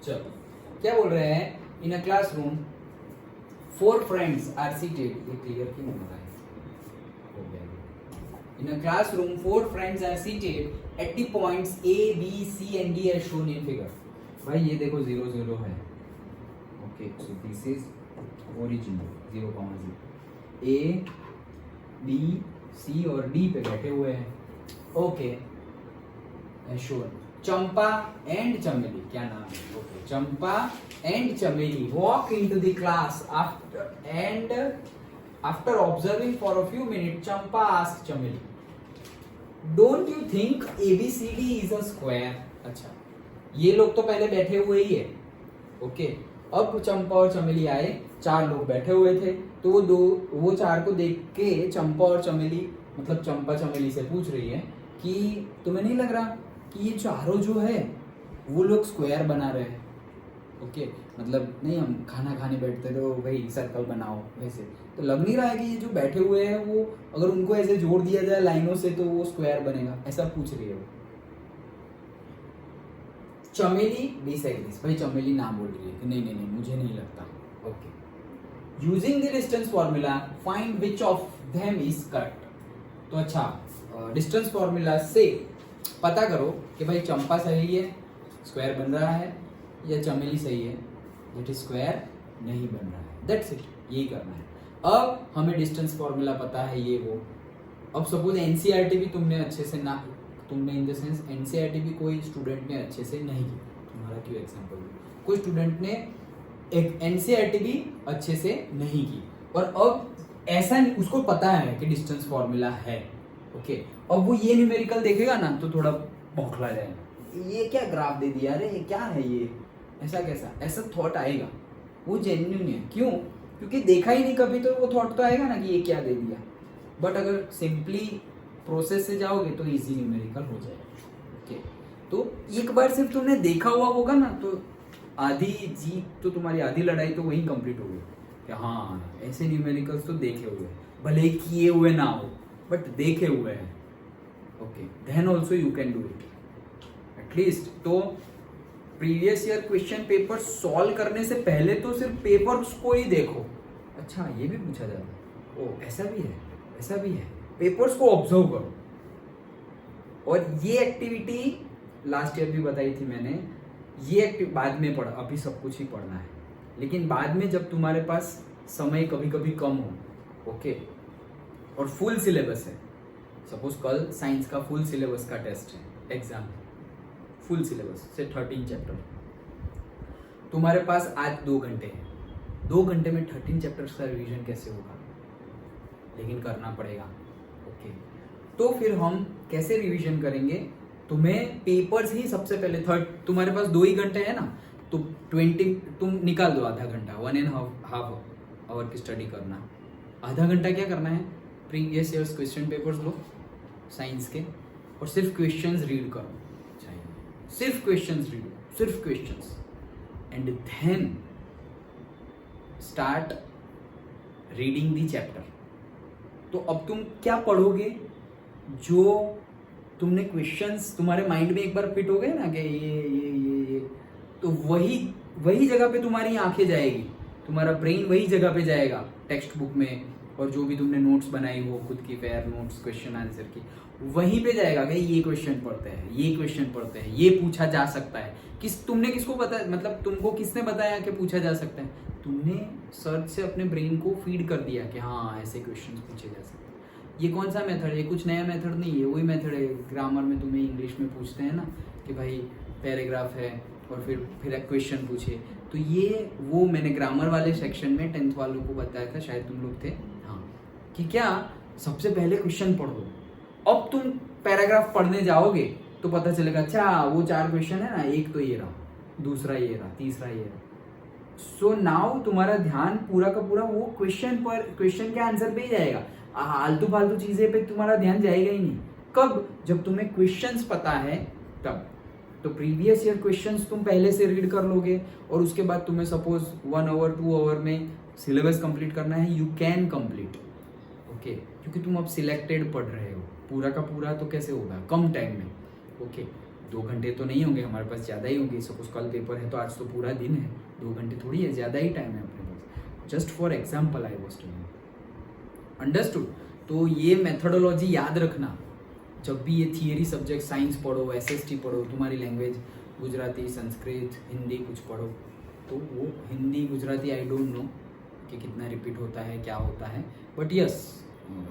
चलो क्या बोल रहे हैं, in a classroom 4 friends are seated, ये क्लियर क्यों हो रहा है? In a classroom, 4 friends are seated at the points A, B, C and D as shown in figure. भाई ये देखो 0 0 है, okay, so this is origin 0, 0 A, B, C और D पे बैठे हुए हैं, okay, as shown. Champa and चमेली, क्या नाम है? Okay, चंपा एंड चमेली walk into the class after observing for a few minutes, Champa asked Chameli, "Don't you think ABCD is a square?" अच्छा, ये लोग तो पहले बैठे हुए ही है, ओके। अब चंपा और चमेली आए, 4 लोग बैठे हुए थे, तो वो 4 को देख के चंपा और चमेली, मतलब चंपा चमेली से पूछ रही है कि तुम्हें नहीं लग रहा कि ये चारों जो है वो लोग स्क्वायर बना रहे हैं? ओके, मतलब नहीं हम खाना खाने बैठते तो भाई सर्कल बनाओ, वैसे तो लग नहीं रहा है कि ये जो बैठे हुए हैं वो अगर उनको ऐसे जोड़ दिया जाए लाइनों से तो वो स्क्वायर बनेगा, ऐसा पूछ रही है वो। चमेली डिसएग्रीज, भाई चमेली ना बोल रही है कि नहीं नहीं नहीं मुझे नहीं लगता, okay. Using the distance formula find which of them is correct. तो अच्छा, डिस्टेंस फॉर्मूला से पता करो कि भाई चंपा सही है, स्क्वायर बन रहा है, या चमेली सही है, दैट इज स्क्वायर नहीं बन रहा है, दैट्स इट, यही करना है। अब हमें डिस्टेंस फॉर्मूला पता है ये वो। अब सपोज एनसीईआरटी भी तुमने अच्छे से ना, तुमने इन द सेंस एनसीईआरटी भी कोई स्टूडेंट ने अच्छे से नहीं की, तुम्हारा क्यों एग्जांपल दूं, कोई स्टूडेंट ने एक एनसीईआरटी भी अच्छे से नहीं की, और अब ऐसा उसको पता है कि डिस्टेंस फॉर्मूला है, ओके, अब वो ये न्यूमेरिकल देखेगा ना तो थोड़ा बौखला जाएगा, ये क्या ग्राफ दे दिया, अरे ये क्या है ये, ऐसा कैसा, ऐसा थॉट आएगा, वो जेन्युइन है। क्यों? क्योंकि देखा ही नहीं कभी, तो वो थॉट तो आएगा ना कि ये क्या दे दिया। बट अगर सिंपली प्रोसेस से जाओगे तो इजी न्यूमेरिकल हो जाएगा, ओके। तो एक बार सिर्फ तुमने देखा हुआ होगा ना तो आधी जीत तो तुम्हारी, आधी लड़ाई तो वही कंप्लीट हो गई कि हाँ ऐसे न्यूमेरिकल्स तो देखे हुए हैं, भले ही किए हुए ना हो बट देखे हुए हैं, okay, then also you can do it at least. तो previous year question paper solve करने से पहले तो सिर्फ पेपर्स को ही देखो, अच्छा ये भी पूछा जाता है, ओ ऐसा भी है, ऐसा भी है, पेपर्स को ऑब्जर्व करो। और ये एक्टिविटी लास्ट ईयर भी बताई थी मैंने, ये बाद में पढ़, अभी सब कुछ ही पढ़ना है, लेकिन बाद में जब तुम्हारे पास समय कभी कभी कम हो, ओके, और फुल सिलेबस है, सपोज कल साइंस का फुल सिलेबस का टेस्ट है, एग्जाम, फुल सिलेबस से 13 चैप्टर, तुम्हारे पास आज 2 घंटे हैं, 2 घंटे में 13 चैप्टर्स का रिवीजन कैसे होगा, लेकिन करना पड़ेगा, ओके। तो फिर हम कैसे रिवीजन करेंगे, तुम्हें पेपर्स ही सबसे पहले तुम्हारे पास 2 ही घंटे है ना, तो 20 तुम निकाल दो, आधा घंटा, 1.5 आवर की स्टडी करना, आधा घंटा क्या करना है, प्रीवियस ईयर्स क्वेश्चन पेपर्स लो साइंस के, और सिर्फ क्वेश्चंस रीड करो, सिर्फ क्वेश्चंस रीड, सिर्फ questions, and then start reading the chapter. तो अब तुम क्या पढ़ोगे, जो तुमने क्वेश्चंस तुम्हारे माइंड में एक बार फिट हो गए ना कि ये, तो वही जगह पे तुम्हारी आंखें जाएगी, तुम्हारा ब्रेन वही जगह पे जाएगा टेक्स्ट बुक में, और जो भी तुमने नोट्स बनाई हो खुद की फेयर नोट्स क्वेश्चन आंसर की, वहीं पे जाएगा कि ये क्वेश्चन पढ़ते हैं, ये क्वेश्चन पढ़ते हैं, ये पूछा जा सकता है। तुमने किसको बताया, मतलब तुमको किसने बताया कि पूछा जा सकता है, तुमने सर्च से अपने ब्रेन को फीड कर दिया कि हाँ ऐसे क्वेश्चन पूछे जा सकते हैं। ये कौन सा मेथड है, ये कुछ नया मेथड नहीं है, वही मेथड है ग्रामर में तुम्हें इंग्लिश में पूछते हैं ना कि भाई पैराग्राफ है और फिर एक क्वेश्चन पूछे, तो ये वो मैंने ग्रामर वाले सेक्शन में 10th वालों को बताया था, शायद तुम लोग थे, हाँ, कि क्या सबसे पहले क्वेश्चन पढ़ लो, अब तुम पैराग्राफ पढ़ने जाओगे तो पता चलेगा अच्छा वो 4 क्वेश्चन है ना, एक तो ये रहा, दूसरा ये रहा, तीसरा ये रहा, सो नाउ तुम्हारा ध्यान पूरा का पूरा वो क्वेश्चन के आंसर पे ही जाएगा, आलतू फालतू चीजें पे तुम्हारा ध्यान जाएगा ही नहीं। कब? जब तुम्हें क्वेश्चंस पता है तब। तो प्रीवियस ईयर क्वेश्चंस तुम पहले से रीड कर लोगे, और उसके बाद तुम्हें सपोज 1 आवर 2 आवर में सिलेबस कंप्लीट करना है, यू कैन कंप्लीट, ओके, क्योंकि तुम अब सिलेक्टेड पढ़ रहे हो, पूरा का पूरा तो कैसे होगा, कम टाइम में, ओके, 2 घंटे तो नहीं होंगे हमारे पास, ज़्यादा ही होंगे, सपोज कल पेपर है तो आज तो पूरा दिन है, 2 घंटे थोड़ी है, ज़्यादा ही टाइम है अपने पास, just for example I was telling, understood. तो ये मेथोडोलॉजी याद रखना, जब भी ये थियरी सब्जेक्ट साइंस पढ़ो, एसएसटी पढ़ो, तुम्हारी लैंग्वेज गुजराती, संस्कृत, हिंदी कुछ पढ़ो, तो वो Hindi Gujarati I don't know कि कितना रिपीट होता है, क्या होता है, बट यस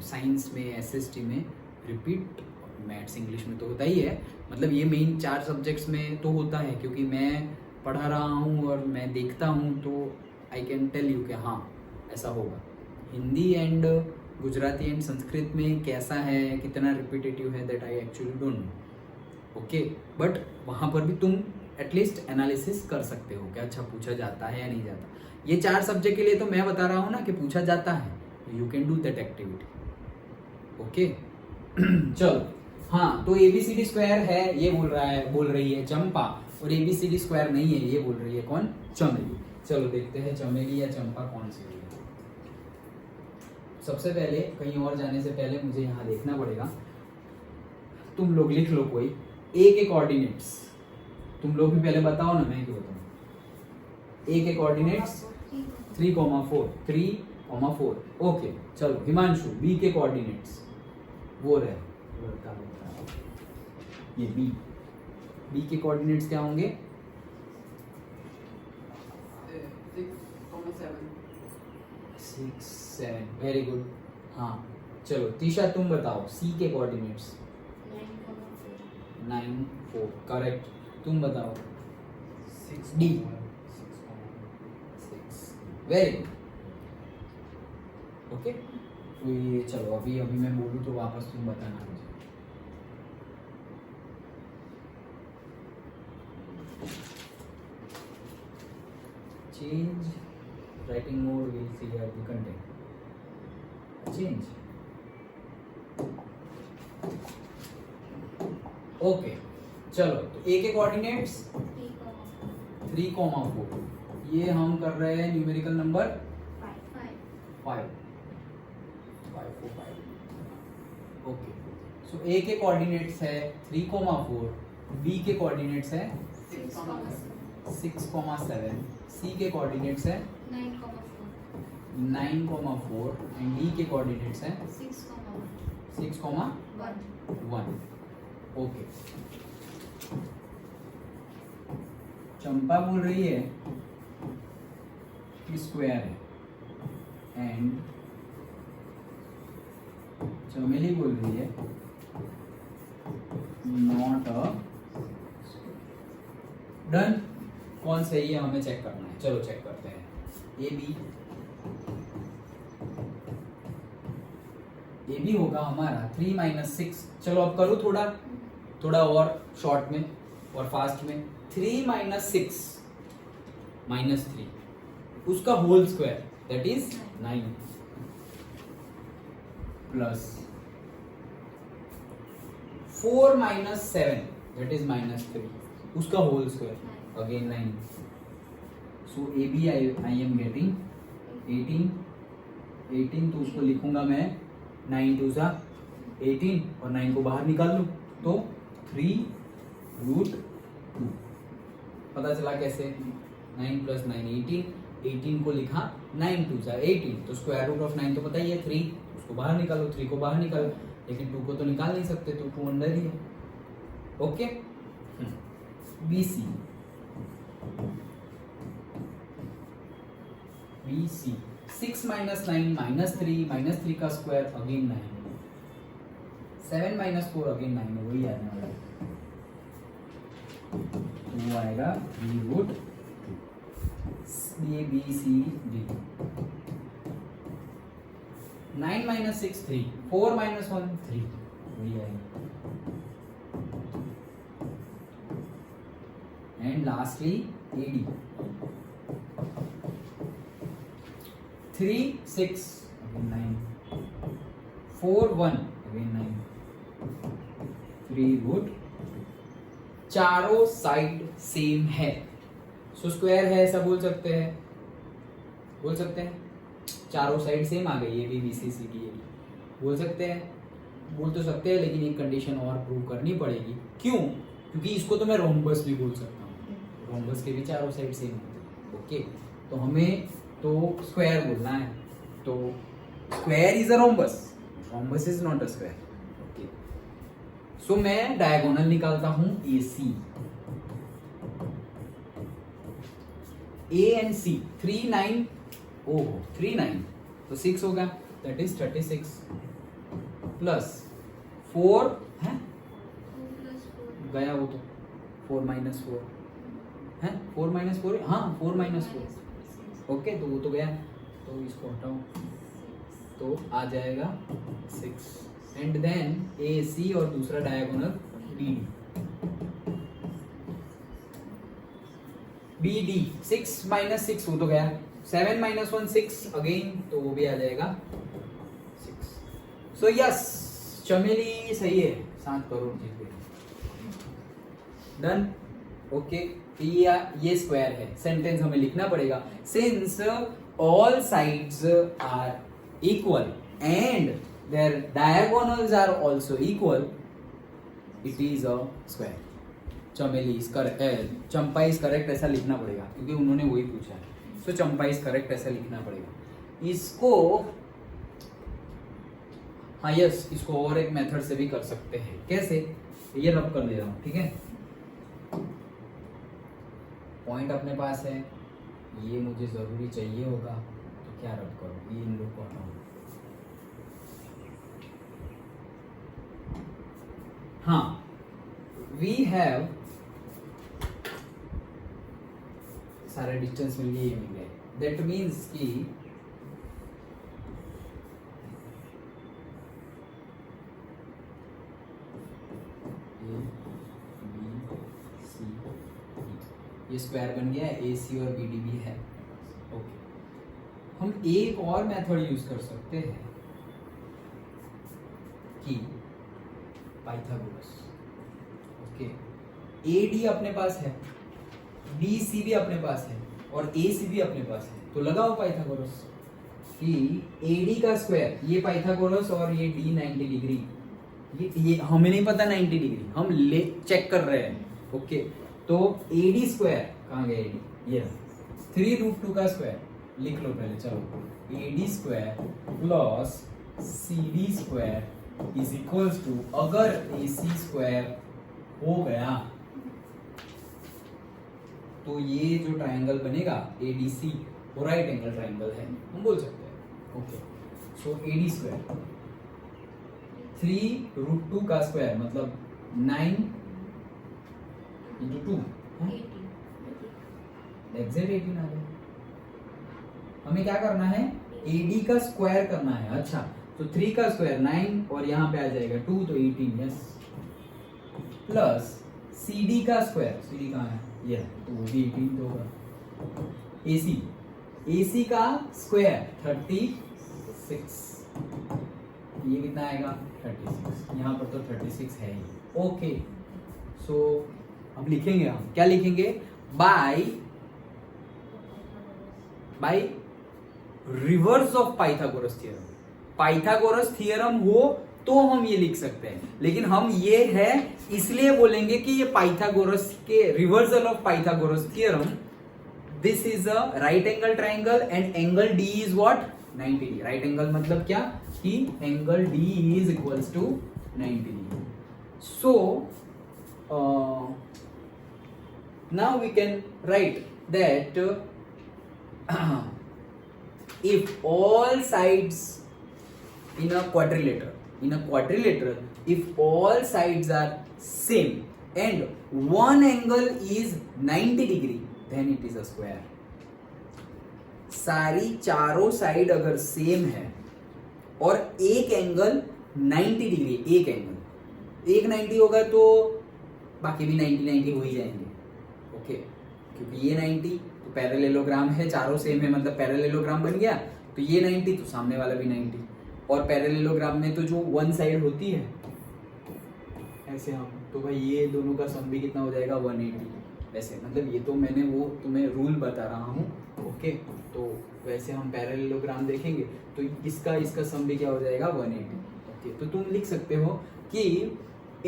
साइंस में, एसएसटी में रिपीट, मैथ्स इंग्लिश में तो होता ही है, मतलब ये मेन 4 सब्जेक्ट्स में तो होता है, क्योंकि मैं पढ़ा रहा हूँ और मैं देखता हूँ, तो आई कैन टेल यू कि हाँ ऐसा होगा। हिंदी एंड गुजराती एंड संस्कृत में कैसा है, कितना रिपीटेटिव है, that I actually don't know, okay, but वहाँ पर भी तुम एटलीस्ट एनालिसिस कर सकते हो कि अच्छा पूछा जाता है या नहीं जाता। ये 4 सब्जेक्ट के लिए तो मैं बता रहा हूँ ना कि पूछा जाता है, you can do that activity, okay. चलो, हाँ, तो ABCD स्क्वायर है ये बोल रही है चंपा, और ABCD स्क्वायर नहीं है ये बोल रही है कौन, चमेली। चलो देखते हैं चमेली या चंपा कौन सी है। सबसे पहले कहीं और जाने से पहले मुझे यहाँ देखना पड़ेगा, तुम लोग लिख लो कोई A के कोऑर्डिनेट्स, तुम लोग भी पहले बताओ ना, मैं क्यों बताऊँ। A के कोऑर्डिनेट्स 3,4, 3,4, ओके। चलो हिमांशु, B के कोऑर्डिनेट्स वो रहे, ये B के कोऑर्डिनेट्स क्या होंगे, 6 7 वेरी गुड। हाँ चलो तीशा तुम बताओ सी के कोऑर्डिनेट्स 9 4 करेक्ट। तुम बताओ डी 6 वेरी गुड। ओके तो ये चलो अभी अभी मैं बोलूँ तो वापस तुम बताना मुझे। change writing mode we'll see here the content change okay चलो तो ए के कोऑर्डिनेट्स 3,4 ये हम कर रहे हैं न्यूमेरिकल नंबर 5 ओके सो ए के कोऑर्डिनेट्स है 3,4 बी के कोऑर्डिनेट्स है 6,7 सी के कोऑर्डिनेट्स है 9,4 एंड डी के कोऑर्डिनेट्स है 6,1 ओके। चंपा बोल रही है कि स्क्वायर है एंड चमेली बोल रही है नॉट अ डन। कौन सही है हमें चेक करना है, चलो चेक करते हैं। ए बी होगा हमारा 3 - 6। चलो अब करो थोड़ा और शॉर्ट में और फास्ट में। 3 - 6 -3 उसका whole square that is 9 plus 4 - 7 दैट इज -3 उसका whole square again 9 so AB I am getting 18 तो उसको लिखूंगा मैं 9 2 सा 18 और 9 को बाहर निकाल लूं तो 3√2 पता चला कैसे 9 + 9 18 को लिखा 9 2 सा 18 तो स्क्वायर रूट ऑफ 9 तो पता ही है 3 उसको बाहर निकालो 3 को बाहर निकालो लेकिन 2 को तो निकाल नहीं सकते तो 2 अंदर ही है। ओके BC 6 - 9 -3 का स्क्वायर अगेन 9 7 - 4 अगेन 9 वही आने वाला है तो वो आएगा √2 ABCD 9 - 6 3 4 - 1 3 वही आएगा and lastly AD 3 6 again 9 4 1 again 9 3√2 चारों साइड सेम है सो स्क्वायर है ऐसा बोल सकते हैं चारों साइड सेम आ गई है BBCD बोल सकते हैं लेकिन एक कंडीशन और प्रूव करनी पड़ेगी। क्यों? क्योंकि इसको तो मैं रोम्बस भी बोल सकता हूँ रोम्बस के भी चारों साइड सेम होते हैं। ओके तो हमें तो स्क्वायर बोलना है तो square is a rhombus is not a square. Okay so मैं डायगोनल निकालता हूं AC A एंड C 3 9 ओहो 3 9 तो 6 होगा दैट इज 36 प्लस 4 है गया वो तो 4 - 4 है 4 - 4 हाँ 4 - 4 ओके तो वो तो गया तो इसको हटाओ तो आ जाएगा 6 एंड देन AC और दूसरा डायगोनल BD 6 - 6 वो तो गया 7 - 1 6 अगेन तो वो भी आ जाएगा 6 सो यस चमेली सही है 7 करोड़ जीत गई डन। ओके ये स्क्वायर है सेंटेंस हमें लिखना पड़ेगा since all sides are equal and their diagonals are also equal it is a square. Chameli is correct Champa is correct ऐसा लिखना पड़ेगा क्योंकि उन्होंने वही पूछा है सो चंपा इज करेक्ट ऐसा लिखना पड़ेगा। इसको हाँ यस इसको और एक मेथड से भी कर सकते हैं। कैसे? ये रब कर दे रहा हूं ठीक है पॉइंट अपने पास है ये मुझे ज़रूरी चाहिए होगा तो क्या रद्द करो, ये इन लोग को हटाओ। हाँ, वी हैव सारे डिस्टेंस मिल गए, ये मिल गए। दैट मीन्स कि ये स्क्वायर बन गया है, ए सी और बी डी भी है। ओके, हम एक और मेथड यूज कर सकते हैं कि पाइथागोरस। ओके, ए डी अपने पास है, बी सी भी अपने पास है और ए सी भी अपने पास है, तो लगाओ पाइथागोरस कि ए डी का स्क्वायर, ये पाइथागोरस और ये डी 90 डिग्री, ये हमें नहीं पता 90 डिग्री, हम ले चेक कर रहे हैं। ओके, तो ए डी स्क्वायर कहाँ गया, ए डी, ये 3√2 का स्क्वायर लिख लो पहले, चलो। A D square plus C D square is equals to, अगर ए सी स्क्वायर हो गया तो ये जो ट्राइंगल बनेगा ए डी सी वो राइट एंगल ट्राइंगल है, हम बोल सकते हैं। ओके, सो ए डी स्क्वायर 3√2 का स्क्वायर मतलब 9 into 2, एग्जैक्ट 18 आ गया। हमें क्या करना है, AD का स्क्वायर करना है। अच्छा, तो 3 का स्क्वायर 9 और यहाँ पे आ जाएगा 2 तो 18, यस, प्लस CD का स्क्वायर, CD कहाँ है, ये तो वो भी 18 तो होगा। AC का स्क्वायर 36, ये कितना आएगा 36, यहाँ पर तो 36 है ही। ओके, सो अब लिखेंगे हम, क्या लिखेंगे, by reverse of Pythagoras theorem. Pythagoras theorem हो तो हम ये लिख सकते हैं, लेकिन हम ये है इसलिए बोलेंगे कि ये पाइथागोरस के reversal of Pythagoras theorem, this is a right angle triangle and angle D is what, 90 degree. Right angle मतलब क्या, कि angle D is equals to 90 degree. So now we can write that if all sides in a quadrilateral, if all sides are same and one angle is 90 degree, then it is a square. सारी चारों side अगर same है और एक angle 90 degree, एक 90 होगा तो बाकी भी 90 हो ही जाएंगे। ओके, क्योंकि ये 90 तो पैरेललोग्राम है, चारों सेम है मतलब पैरेललोग्राम बन गया, तो ये 90 तो सामने वाला भी 90, और पैरेललोग्राम में तो जो वन साइड होती है ऐसे हम, तो भाई ये दोनों का सम भी कितना हो जाएगा 180। वैसे मतलब ये तो मैंने वो तुम्हें रूल बता रहा हूँ। ओके, तो वैसे हम पैरेललोग्राम देखेंगे तो इसका सम भी क्या हो जाएगा 180। ओके, तो तुम लिख सकते हो कि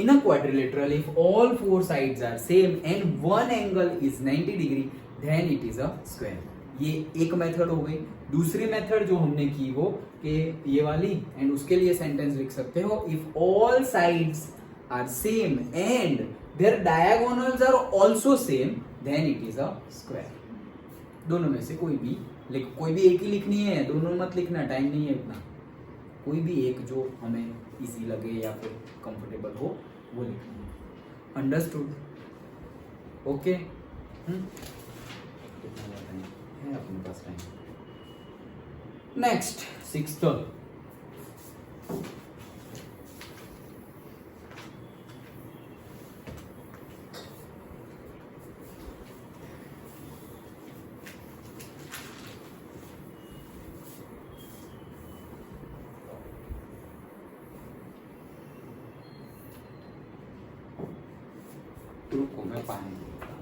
in a quadrilateral if all four sides are same and one angle is 90 degree then it is a square। ये एक मेथड हो गई। दूसरी मेथड जो हमने की वो कि ये वाली, एंड उसके लिए सेंटेंस लिख सकते हो if all sides are same and their diagonals are also same then it is a square। दोनों में से कोई भी एक ही लिखनी है, दोनों मत लिखना, टाइम नहीं है इतना। कोई भी एक जो हमें इजी लगे या फिर कंफर्टेबल हो वो लिखनी है। अंडरस्टूड? ओके, कितना टाइम है अपने पास? टाइम। नेक्स्ट 6th रुको मैं पानी देता हूँ।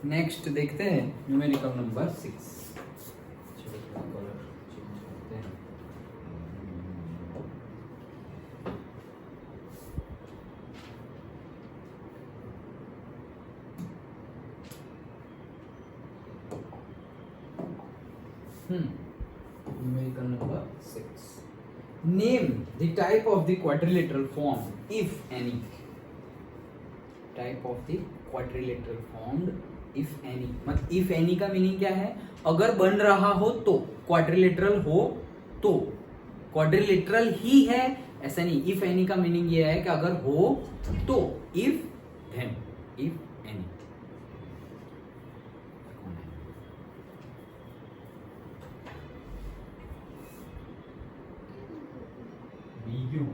नेक्स्ट देखते हैं न्यूमेरिकल नंबर 6। चलो थोड़ा कलर चेंज करते हैं। Numerical number 6. Name the type of the quadrilateral form, if any. Type of the quadrilateral formed, if any. मतलब if any का मीनिंग क्या है? अगर बन रहा हो तो, क्वाड्रिलेटरल हो तो, क्वाड्रिलेटरल ही है ऐसा नहीं। if any का मीनिंग ये है कि अगर हो तो, if then, if any। क्यों?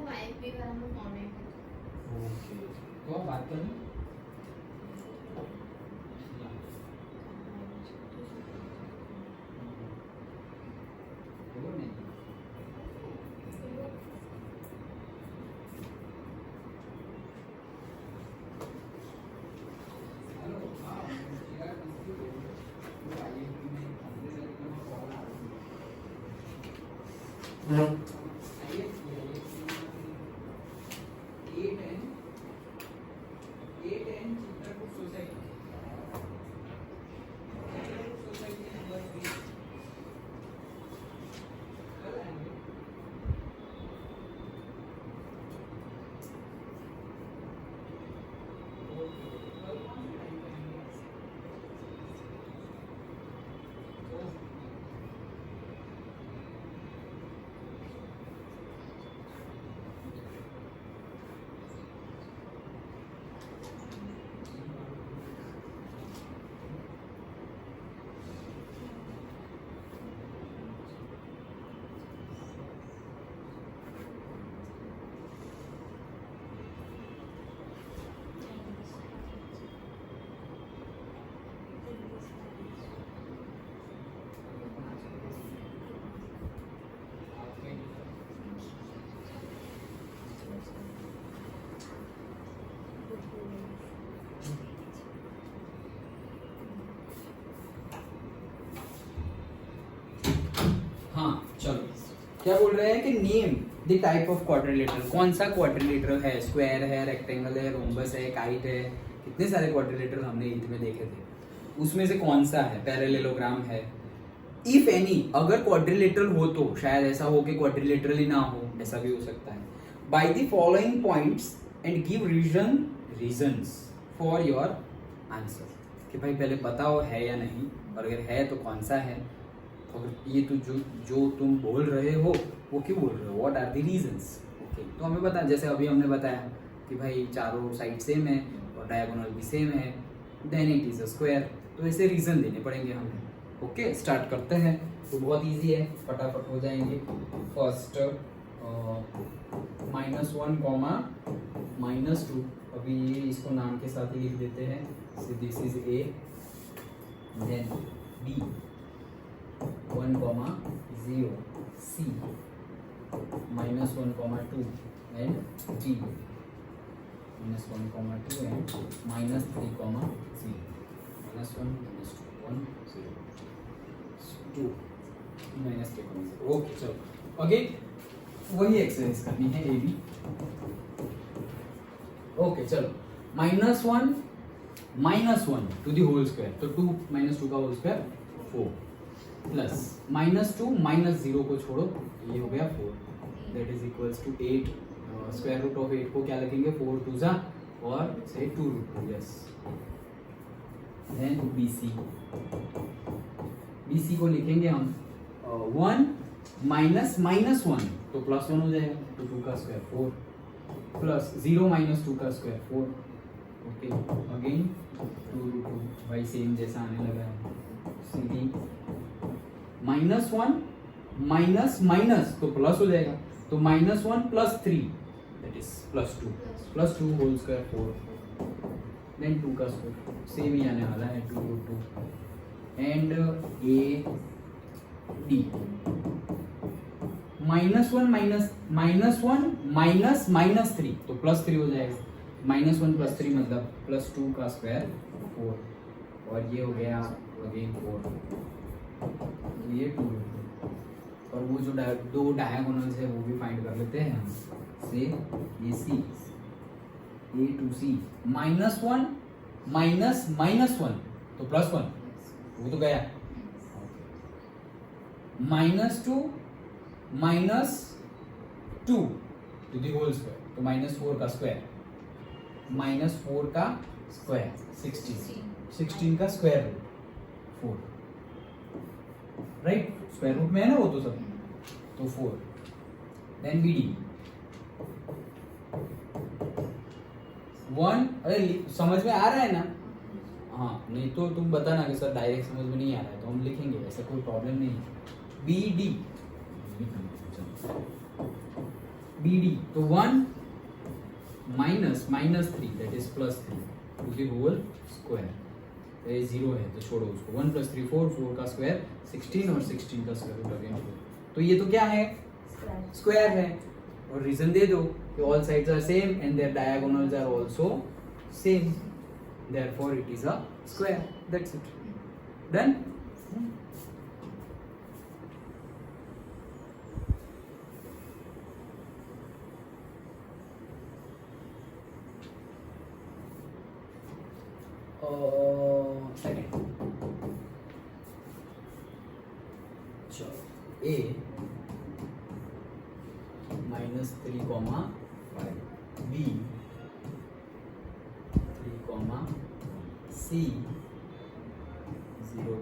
वाईफाई वाला में कमेंट ओके, तो आप बात करें। हाँ चलो, क्या बोल रहे हैं कि name the type of quadrilateral. कौन सा क्वाड्रिलेटरल है? स्क्वायर है, रेक्टेंगल है, रोम्बस है, काइट है, कितने सारे क्वाड्रिलेटरल हमने एथ में देखे थे, उसमें से कौन सा है? पैरेललोग्राम है। इफ एनी, अगर क्वाड्रिलेटरल हो तो, शायद ऐसा हो कि क्वाड्रिलेटरल ही ना हो, ऐसा भी हो सकता है। By the following points and give reasons for your answer, कि भाई पहले बताओ है या नहीं, और अगर है तो कौन सा है, और ये तो जो तुम बोल रहे हो वो क्यों बोल रहे हो, what are the reasons. Okay, तो हमें बता, जैसे अभी हमने बताया कि भाई चारों साइड सेम है और डायगोनल भी सेम है, then it is a square, तो ऐसे रीजन देने पड़ेंगे हमें। ओके, स्टार्ट करते हैं। तो बहुत इजी है, फटाफट हो जाएंगे। फर्स्ट -1, -2, अभी ये इसको नाम के साथ ही लिख देते हैं। So this is A, then B, 1, 0, C, -1, 2 and B, -1, 2 and -3, 0, -1, -2, 1, 0, 2, -3, 0। Okay चलो, अगेन वही एक्सरसाइज करनी है ए बी। ओके चलो, -1 टू दी होल स्क्वायर, तो 2 - 2 का होल स्क्वायर 4, प्लस -2 -0 को छोड़ो, ये हो गया 4, that is equals to 8। Square root of 8 को क्या लिखेंगे? 4 2 जा और से 2√2, यस। देन BC को लिखेंगे हम 1 -1, तो +1 हो जाएगा, तो 2 का स्क्वायर 4, प्लस 0 - 2 का स्क्वायर 4। ओके, अगेन 2√2, भाई सेम जैसा आने लगा है। CD -1 माइनस तो प्लस हो जाएगा, तो -1 + 3 दैट इज +2 होल स्क्वायर 4, देन 2 का स्क्वायर सेम ही आने वाला है 2√2 एंड A D -1 -1 -3 तो +3 हो जाएगा, -1 + 3 मतलब +2 का स्क्वायर 4, और ये हो गया अगेन 4, तो ये 2, और वो जो दो डायगोनल्स है वो भी फाइंड कर लेते हैं हम। से ये सी ए टू सी -1 -1 तो +1, वो तो गया, -2 -2 टू द होल स्क्वायर, तो -4 का स्क्वायर, -4 का स्क्वायर 16 का square root 4, right, square root में है ना वो तो सब, तो 4, देन बी डी 1, अरे समझ में आ रहा है ना? हाँ, नहीं तो तुम बताना कि सर डायरेक्ट समझ में नहीं आ रहा है, तो हम लिखेंगे, ऐसा कोई प्रॉब्लम नहीं है। बी डी तो 1 -3 that is +3 to the whole square, ये 0 है तो छोड़ो उसको, 1 + 3 4, 4 का स्क्वायर 16, और 16 का स्क्वायर रूट अगेन 4, तो ये तो क्या है, स्क्वायर है, और रीजन दे दो कि all sides are same and their diagonals are also same, therefore it is a square, that's it, done. Second, चलो a -3, 5, b 3, c 0,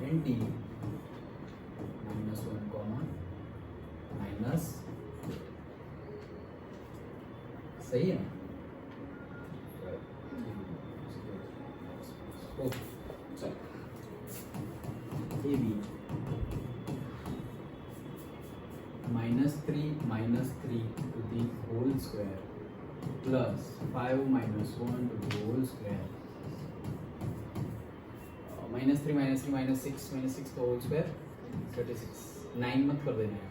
and d -1, सही है ना? ओके, चलो A B -3 to the whole square plus 5 - 1 to the whole square, -3 -3 -6 का whole square 36, 9 मत कर देना है,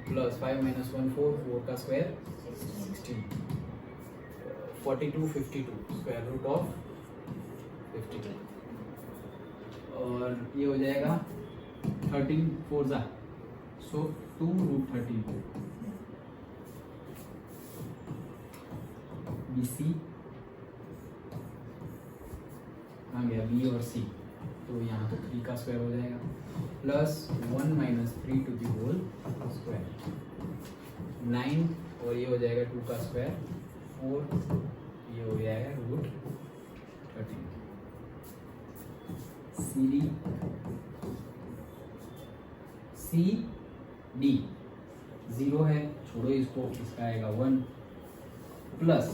प्लस 5 - 1 4, 4 का स्क्वायर 16, 42 52 स्क्वायर रूट ऑफ 52, और ये हो जाएगा 13 4 जा, सो 2√13, बी सी कहाँ गया, बी और सी, तो यहाँ तो 3 का स्क्वायर हो जाएगा, plus 1 - 3 to the whole square 9, और ये हो जाएगा 2 का स्क्वायर 4, ये हो जाएगा √13, सी डी 0 है, छोड़ो इसको, इसका आएगा 1, प्लस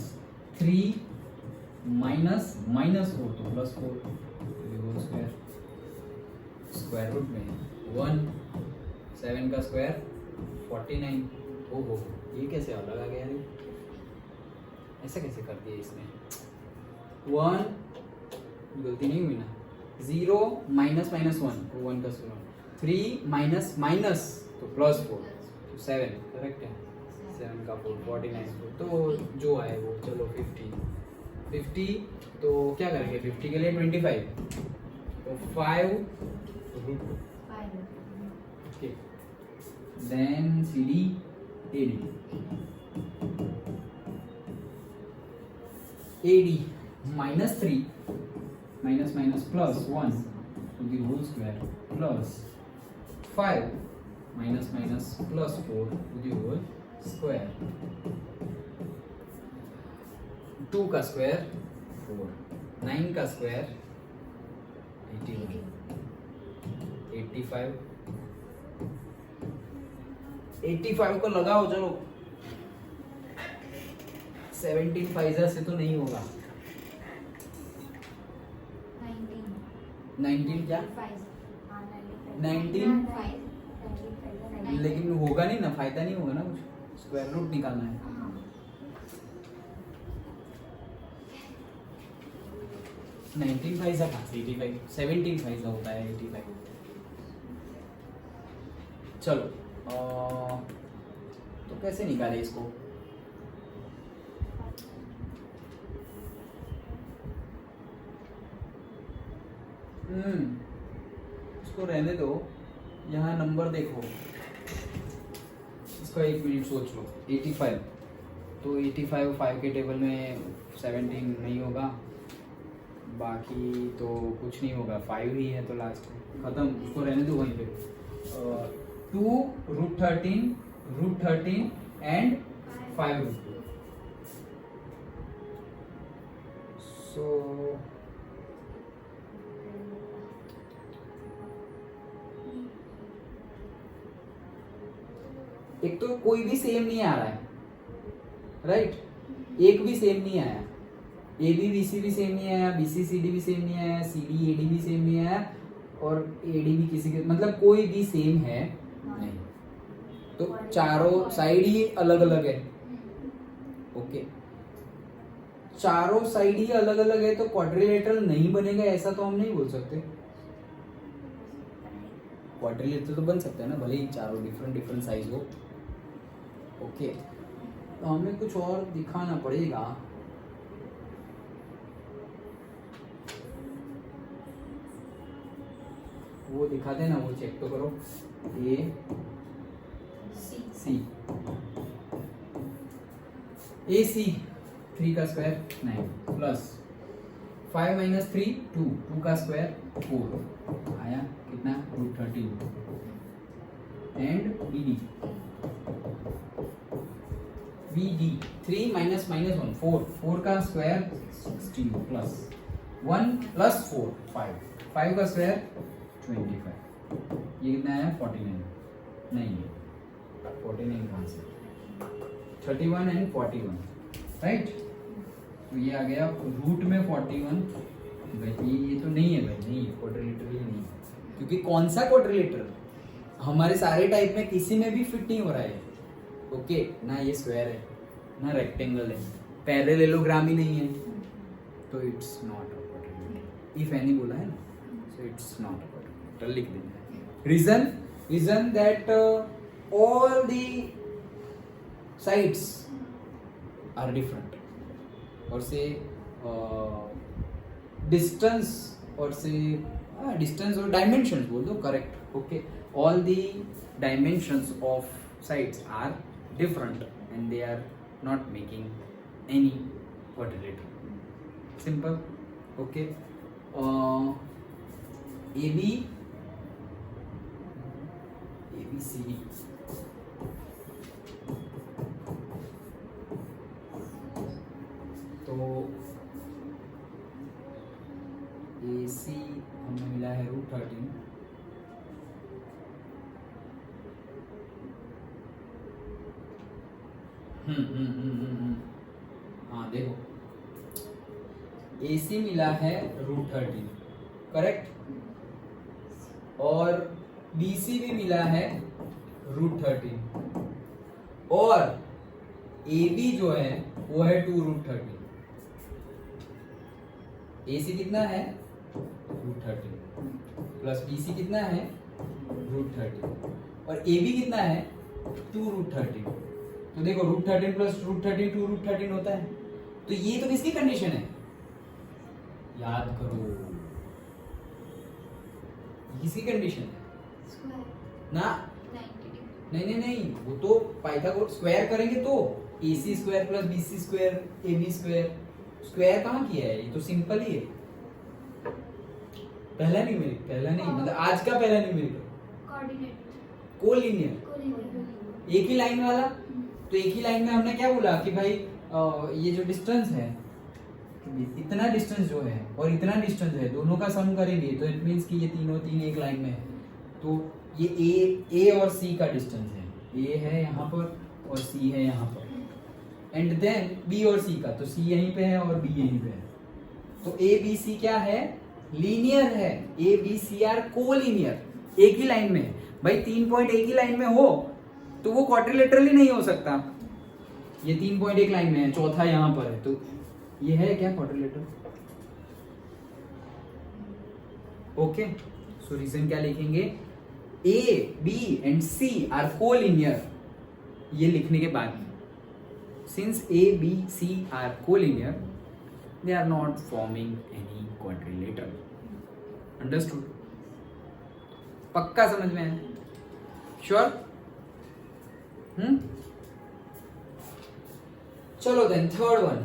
3 -4 तो +4 होल स्क्वायर, स्क्वायर रूट में 1, 7 का स्क्वायर 49, ओहो ये कैसे अलग आ गया, ऐसा कैसे कर दिया इसने, 1 गलती नहीं हुई ना, 0 -1 तो 1 का स्क्वायर, 3 माइनस तो +4 तो 7, करेक्ट है, 7 का 4 49, तो जो आए वो, चलो 50 तो क्या करेंगे, 50 के लिए 25, तो 5 √2, okay, then CD AD -3 -1 to the whole square plus 5 +4 to the whole square, 2 का स्क्वायर 4, 9 का स्क्वायर 81, 85 को लगाओ, चलो 17 फाइजा से तो नहीं होगा, 19 क्या 19, लेकिन होगा नहीं ना, फायदा नहीं होगा ना कुछ, स्क्वायर रूट निकालना है, 19 फाइजा कहाँ से 85, 17 फाइजा होता है 85, चलो तो कैसे निकाले इसको, इसको रहने दो, यहाँ नंबर देखो, इसका 1 मिनट सोच लो। 85, तो 85 5 के टेबल में 17 नहीं होगा, बाकी तो कुछ नहीं होगा, 5 ही है तो लास्ट में खत्म, उसको रहने दो वहीं पे। 2 √13 एंड 5 सो एक तो कोई भी सेम नहीं आ रहा है, राइट? एक भी सेम नहीं आया, ए बी बी सी भी सेम नहीं आया, बी सी सी डी भी सेम नहीं आया, सी डी ए डी भी सेम नहीं आया, और ए डी भी किसी के, मतलब कोई भी सेम है नहीं, तो चारों साइड ही अलग अलग है। ओके, चारों साइड ही अलग अलग है तो क्वाड्रिलेटरल नहीं बनेगा ऐसा तो हम नहीं बोल सकते। क्वाड्रिलेटरल तो बन सकता है ना, भले ही चारों डिफरेंट डिफरेंट साइज हो। ओके, तो हमें कुछ और दिखाना पड़ेगा। वो दिखा देना, वो चेक तो करो। ए सी ए सी 3 का स्क्वायर 9 प्लस 5 - 3 2 का स्क्वायर 4 आया कितना √13 एंड BD 3 - -1 4 का स्क्वायर 16 प्लस 1 प्लस 4 5 का स्क्वायर 25, ये कितना है 49 नहीं है 49 कहाँ से 31 एंड 41, राइट? तो ये आ गया रूट में 41। भाई ये तो नहीं है, भाई नहीं है, क्वाड्रिलेटरल ही नहीं है, क्योंकि कौन सा क्वाड्रिलेटरल, हमारे सारे टाइप में किसी में भी फिट नहीं हो रहा है। ओके, ना ये स्क्वायर है ना रेक्टेंगल है, पैरेललोग्राम ही नहीं है, तो it's not a quadrilateral. If any बोला है ना, so it's not a quadrilateral, लिख देना। Reason that all the sides are different, or say distance, or say distance or dimensions बोल दो, correct? Okay, all the dimensions of sides are different and they are not making any quadrilateral. Simple. Okay, ABCD तो AC हमें मिला है √13, हाँ देखो AC मिला है √13, करेक्ट, और BC भी मिला है √13, और AB जो है वो है 2√13। AC कितना है √13 प्लस BC कितना है √13, और AB कितना है 2√13। तो देखो √13 प्लस √13 2√13 होता है, तो ये तो किसकी कंडीशन है, याद करो, किसकी कंडीशन है ना? नहीं, वो तो पाइथागोरस स्क्वायर करेंगे तो AC square plus BC square AB square, square कहाँ किया है, ये तो सिंपल ही है। पहला नहीं मतलब आज का पहला न्यूमेरिकल कोलिनियर, एक ही लाइन वाला। तो एक ही लाइन में हमने क्या बोला कि भाई ये जो डिस्टेंस है, इतना डिस्टेंस जो है और इतना डिस्टेंस है, दोनों का सम करेंगे तो इट मींस कि ये तीनों एक लाइन में है। तो ये ए और सी का डिस्टेंस है, ए है यहाँ पर और सी है यहाँ पर, एंड देन बी और सी का, तो सी यहीं पे है और बी यहीं पे है। तो ए बी सी क्या है, लीनियर है। A B C are collinear, एक ही लाइन में है। भाई 3 पॉइंट एक ही लाइन में हो तो वो क्वाड्रिलेटरल ही नहीं हो सकता। ये 3 पॉइंट एक लाइन में है, चौथा यहाँ पर है, तो ये है क्या क्वाड्रिलेटरल। ओके, सो रीजन क्या लिखेंगे, A B and C are collinear. ये लिखने के बाद since A B C are collinear, they are not forming any quadrilateral, understood? पक्का समझ में है? श्योर? चलो then third one.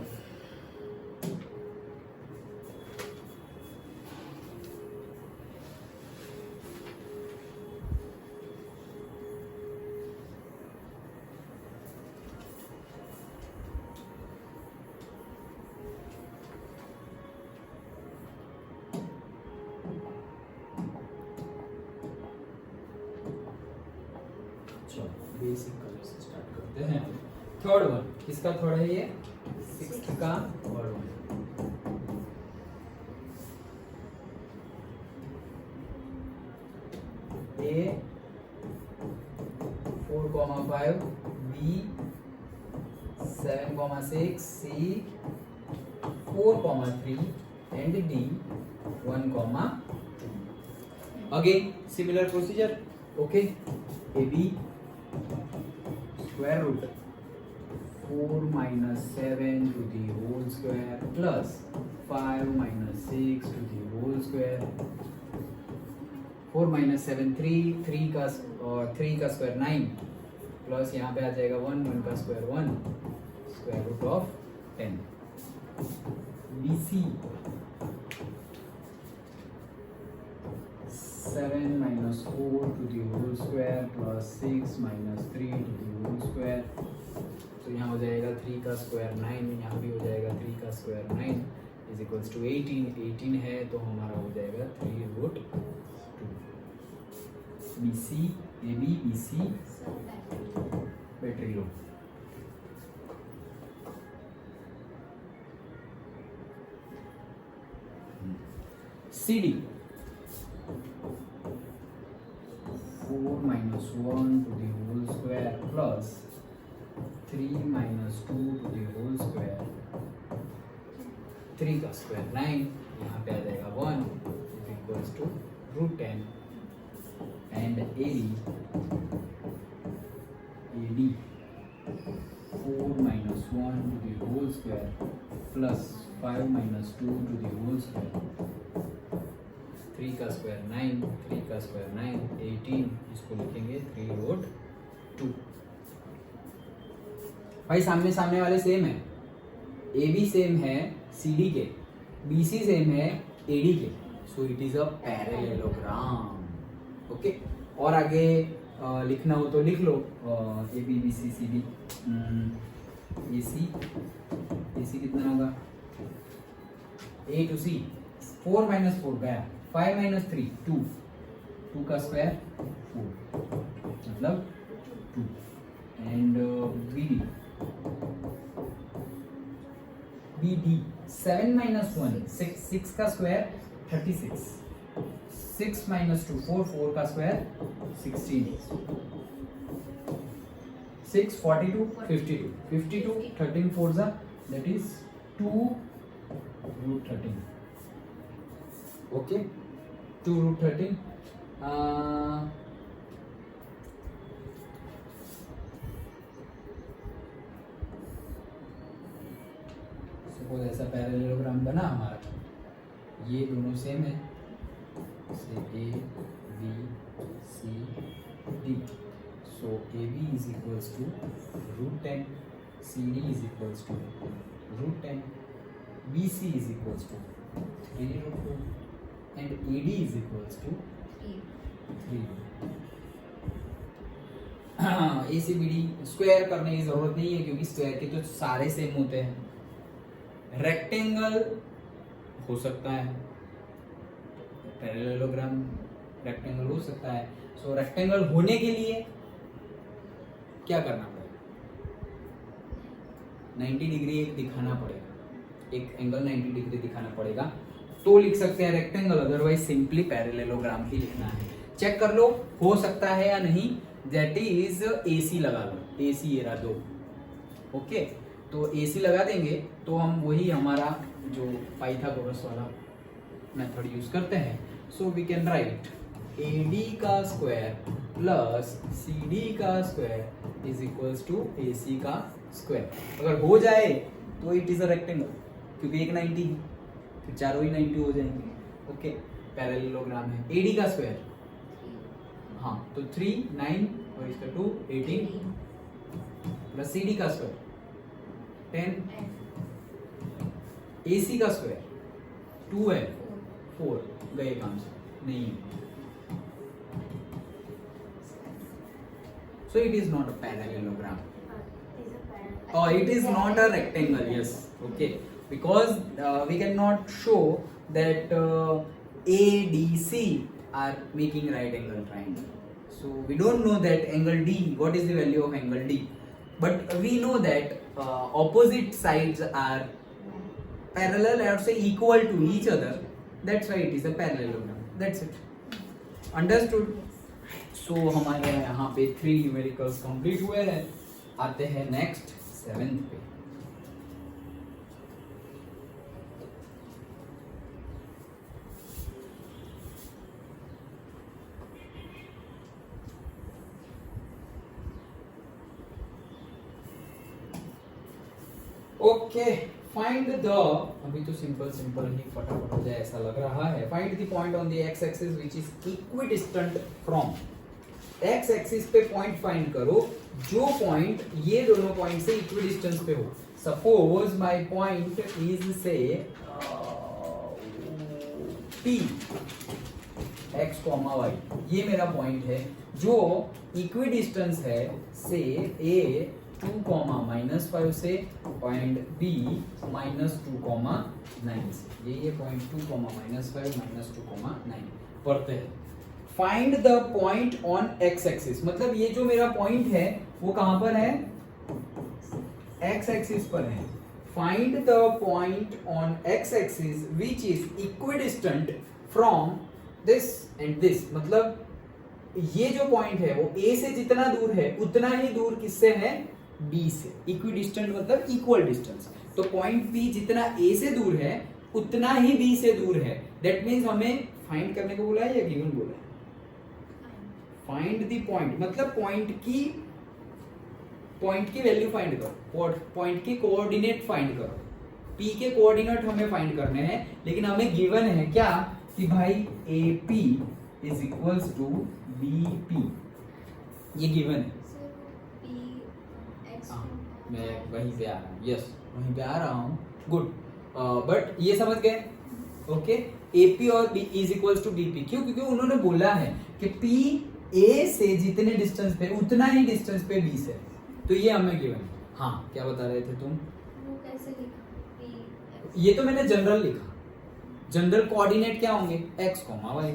Basic colour से स्टार्ट करते हैं. थर्ड वन किसका थर्ड है? ये सिक्स्थ का third one. A 4,5, B 7,6, C 4,3 and D 1,2. Again similar procedure. Okay, AB square root 4 minus 7 to the whole square plus 5 minus 6 to the whole square. 4 minus 7 3 का square 9 plus यहाँ पे आ जाएगा 1 का square 1 square root of 10. BC 7 minus 4 to the whole square plus 6 minus 3 to the whole square. तो यहाँ हो जाएगा 3 का स्क्वायर 9, यहाँ भी हो जाएगा 3 का स्क्वायर 9 इज इक्वल्स टू 18 है तो हमारा हो जाएगा 3 root 2. BC AB BC battery low. CD 4 minus 1 to the whole square plus 3 minus 2 to the whole square. 3 का स्क्वायर 9 यहाँ पे आ जाएगा 1 is equals to root 10 and AD 4 minus 1 to the whole square plus 5 minus 2 to the whole square. 3 का square 9, 3 का square 9, 18 इसको लिखेंगे 3 root 2. भाई सामने सामने वाले सेम है. AB सेम है CD के, BC सेम है AD के, so it is a parallelogram. Okay, और आगे लिखना हो तो लिख लो AB BC CD. AC कितना होगा? A to C 4 minus 4 गया, 5 minus 3 2 का स्क्वायर 4 मतलब 2 एंड BD 7 minus 1 6 का स्क्वायर 36, 6 minus 2 4 का square 16, 6 42 52 13 4 that is 2 root 13. Okay, 2 root 13. Suppose ऐसा पैरेललोग्राम बना हमारा, ये दोनों सेम है, से A B C D. So AB is equals to root 10, CD is equals to root 10, BC is equals to 3 root 2 and AD is equals to 3. ACBD square करने की जरूरत नहीं है क्योंकि स्क्वायर के तो सारे सेम होते हैं. रेक्टेंगल हो सकता है, पैरेललोग्राम रेक्टेंगल हो सकता है. सो रेक्टेंगल होने के लिए क्या करना पड़ेगा? 90 डिग्री एक दिखाना पड़ेगा, एक एंगल 90 डिग्री दिखाना पड़ेगा तो लिख सकते हैं रेक्टेंगल, अदरवाइज सिंपली पैरेललोग्राम ही लिखना है. चेक कर लो हो सकता है या नहीं. दैट इज AC लगा लो, AC ये रहा 2. ओके, तो AC लगा देंगे तो हम वही हमारा जो पाइथागोरस वाला मेथड यूज करते हैं. So we can write AD का स्क्वायर प्लस CD का square is equals to AC का स्क्वायर. अगर हो जाए तो इट इज अ रेक्टेंगल क्योंकि एक 90 है, फिर चारों ही 90 हो जाएंगे. ओके, पैरेललोग्राम है। AD का स्क्वायर, हाँ तो 3 9 और इसका 2 18 प्लस CD का स्क्वायर 10, AC का स्क्वायर 2 है 4, गए काम से नहीं है। So it is not a parallelogram. Or it is not a rectangle. Yes. Okay. Because we cannot show that ADC are making right angle triangle. So we don't know that angle D. What is the value of angle D? But we know that opposite sides are parallel, I would say equal to each other. That's why it is a parallelogram. That's it. Understood? So हमारे यहाँ पे 3 numericals complete हुए हैं। आते हैं next 7th पे। Okay, find the, अभी तो सिंपल ही फटाफट हो जाए ऐसा लग रहा है। Find the point on the x axis which is equidistant from, x axis पे पॉइंट फाइंड करो जो पॉइंट ये दोनों पॉइंट से इक्विडिस्टेंस पे हो। सपोज माय पॉइंट इज से P x, y, ये मेरा पॉइंट है जो इक्विडिस्टेंस है से A 2, -5 से पॉइंट B -2, 9 से। ये पॉइंट 2, -5 -2, 9 पढ़ते हैं। Find the point on x axis, मतलब ये जो मेरा पॉइंट है वो कहां पर है, एक्स एक्सिस पर है। Find the point on x axis which is equidistant from this and this, मतलब ये जो पॉइंट है वो A से जितना दूर है उतना ही दूर किससे है, B से। इक्विडिस्टेंट मतलब इक्वल डिस्टेंस, तो पॉइंट P जितना A से दूर है उतना ही B से दूर है। दैट मीन्स हमें फाइंड करने को बोला है या गिवन बोला है, फाइंड द पॉइंट मतलब पॉइंट की वैल्यू फाइंड करो, पॉइंट की कोऑर्डिनेट फाइंड करो। P के कोऑर्डिनेट हमें फाइंड करने हैं, लेकिन हमें गिवन है क्या कि भाई AP is equals to BP, ये गिवन है। मैं वहीं पे आ रहा हूँ, यस वहीं पे आ रहा हूँ, गुड। बट ये समझ गए, ओके। AP और B is equals to BP, क्यों, क्योंकि उन्होंने बोला है कि P A से जितने डिस्टेंस पे उतना ही डिस्टेंस पे B से, तो ये हमें गिवन है। हाँ क्या बता रहे थे तुम, वो कैसे लिखा, ये तो मैंने जनरल लिखा, जनरल कोऑर्डिनेट क्या होंगे, x, y,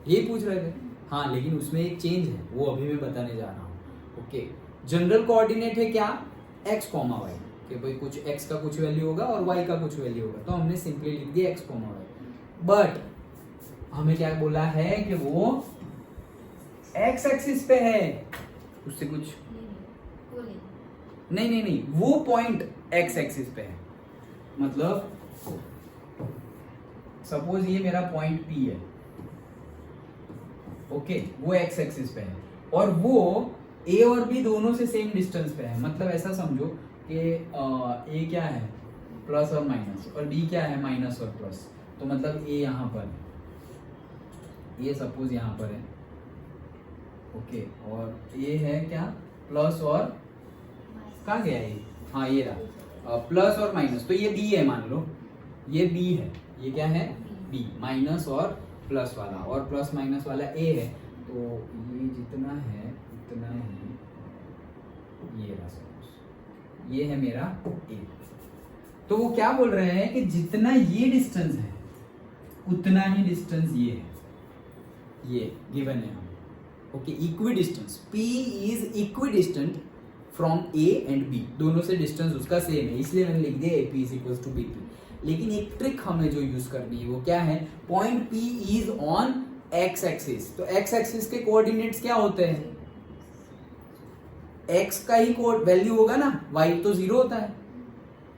ये पूछ रहे थे। हाँ लेकिन उसमें एक चेंज है, वो अभी मैं बताने जा रहा हूँ। ओके, जनरल कोऑर्डिनेट है क्या, x, y, कि भाई कुछ x का कुछ वैल्यू होगा और y का कुछ वैल्यू होगा, तो हमने सिंपली लिख दिया x, y। बट हमें क्या बोला है कि वो x एक्सिस पे है, उससे कुछ नहीं, वो पॉइंट x एक्सिस पे है। मतलब सपोज ये मेरा पॉइंट P है, ओके, वो x एक्सिस पे है और वो A और B दोनों से सेम डिस्टेंस पे है। मतलब ऐसा समझो कि A क्या है, प्लस और माइनस, और B क्या है, माइनस और प्लस। तो मतलब A यहाँ पर है, ये सपोज यहाँ पर है, ओके, और A है क्या, प्लस और कहाँ गया ये, हाँ ये रहा, प्लस और माइनस, तो ये B है, मान लो ये B है, ये क्या है B, माइनस और प्लस वाला, और प्लस माइनस वाला A है, तो ये जितना है उतना ही ये रहा, सपोज ये है मेरा A। तो वो क्या बोल रहे हैं कि जितना ये डिस्टेंस है उतना ही डिस्टेंस ये है, ये गिवन है हमें। Okay, equidistance, P is equidistant from A and B, दोनों से डिस्टेंस उसका सेम है, इसलिए मैंने लिख दिया AP is equals to BP। लेकिन एक ट्रिक हमें जो यूज करनी है वो क्या है, point P is on x axis, तो x एक्सिस के कोऑर्डिनेट्स क्या होते हैं, x का ही वैल्यू होगा ना, y तो 0 होता है,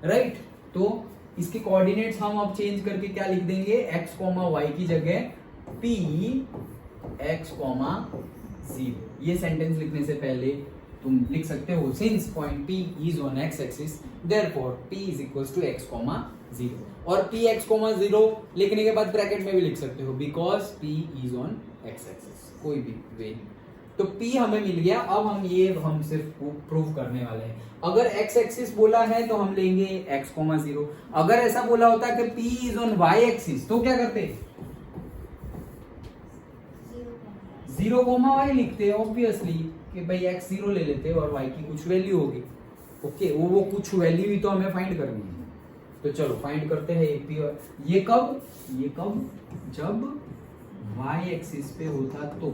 राइट। तो इसके कोऑर्डिनेट्स हम अब चेंज करके क्या लिख देंगे, x, y की जगह P x, 0। ये सेंटेंस लिखने से पहले तुम लिख सकते हो, since point P is on x axis therefore P is equals to x, 0 और पी एक्स कोमा 0 लिखने के बाद ब्रैकेट में भी लिख सकते हो because P is on x axis, कोई भी वे। तो P हमें मिल गया। अब हम सिर्फ प्रूव करने वाले हैं। अगर x एक्सिस बोला है तो हम लेंगे x, 0। अगर ऐसा बोला होता कि P is on y axis तो क्या करते? 0, y लिखते हैं ऑब्वियसली कि भाई x 0 ले लेते और y की कुछ वैल्यू होगी। ओके, वो कुछ वैल्यू ही तो हमें फाइंड करनी है। तो चलो फाइंड करते हैं AP। और ये कब जब y एक्सिस पे होता तो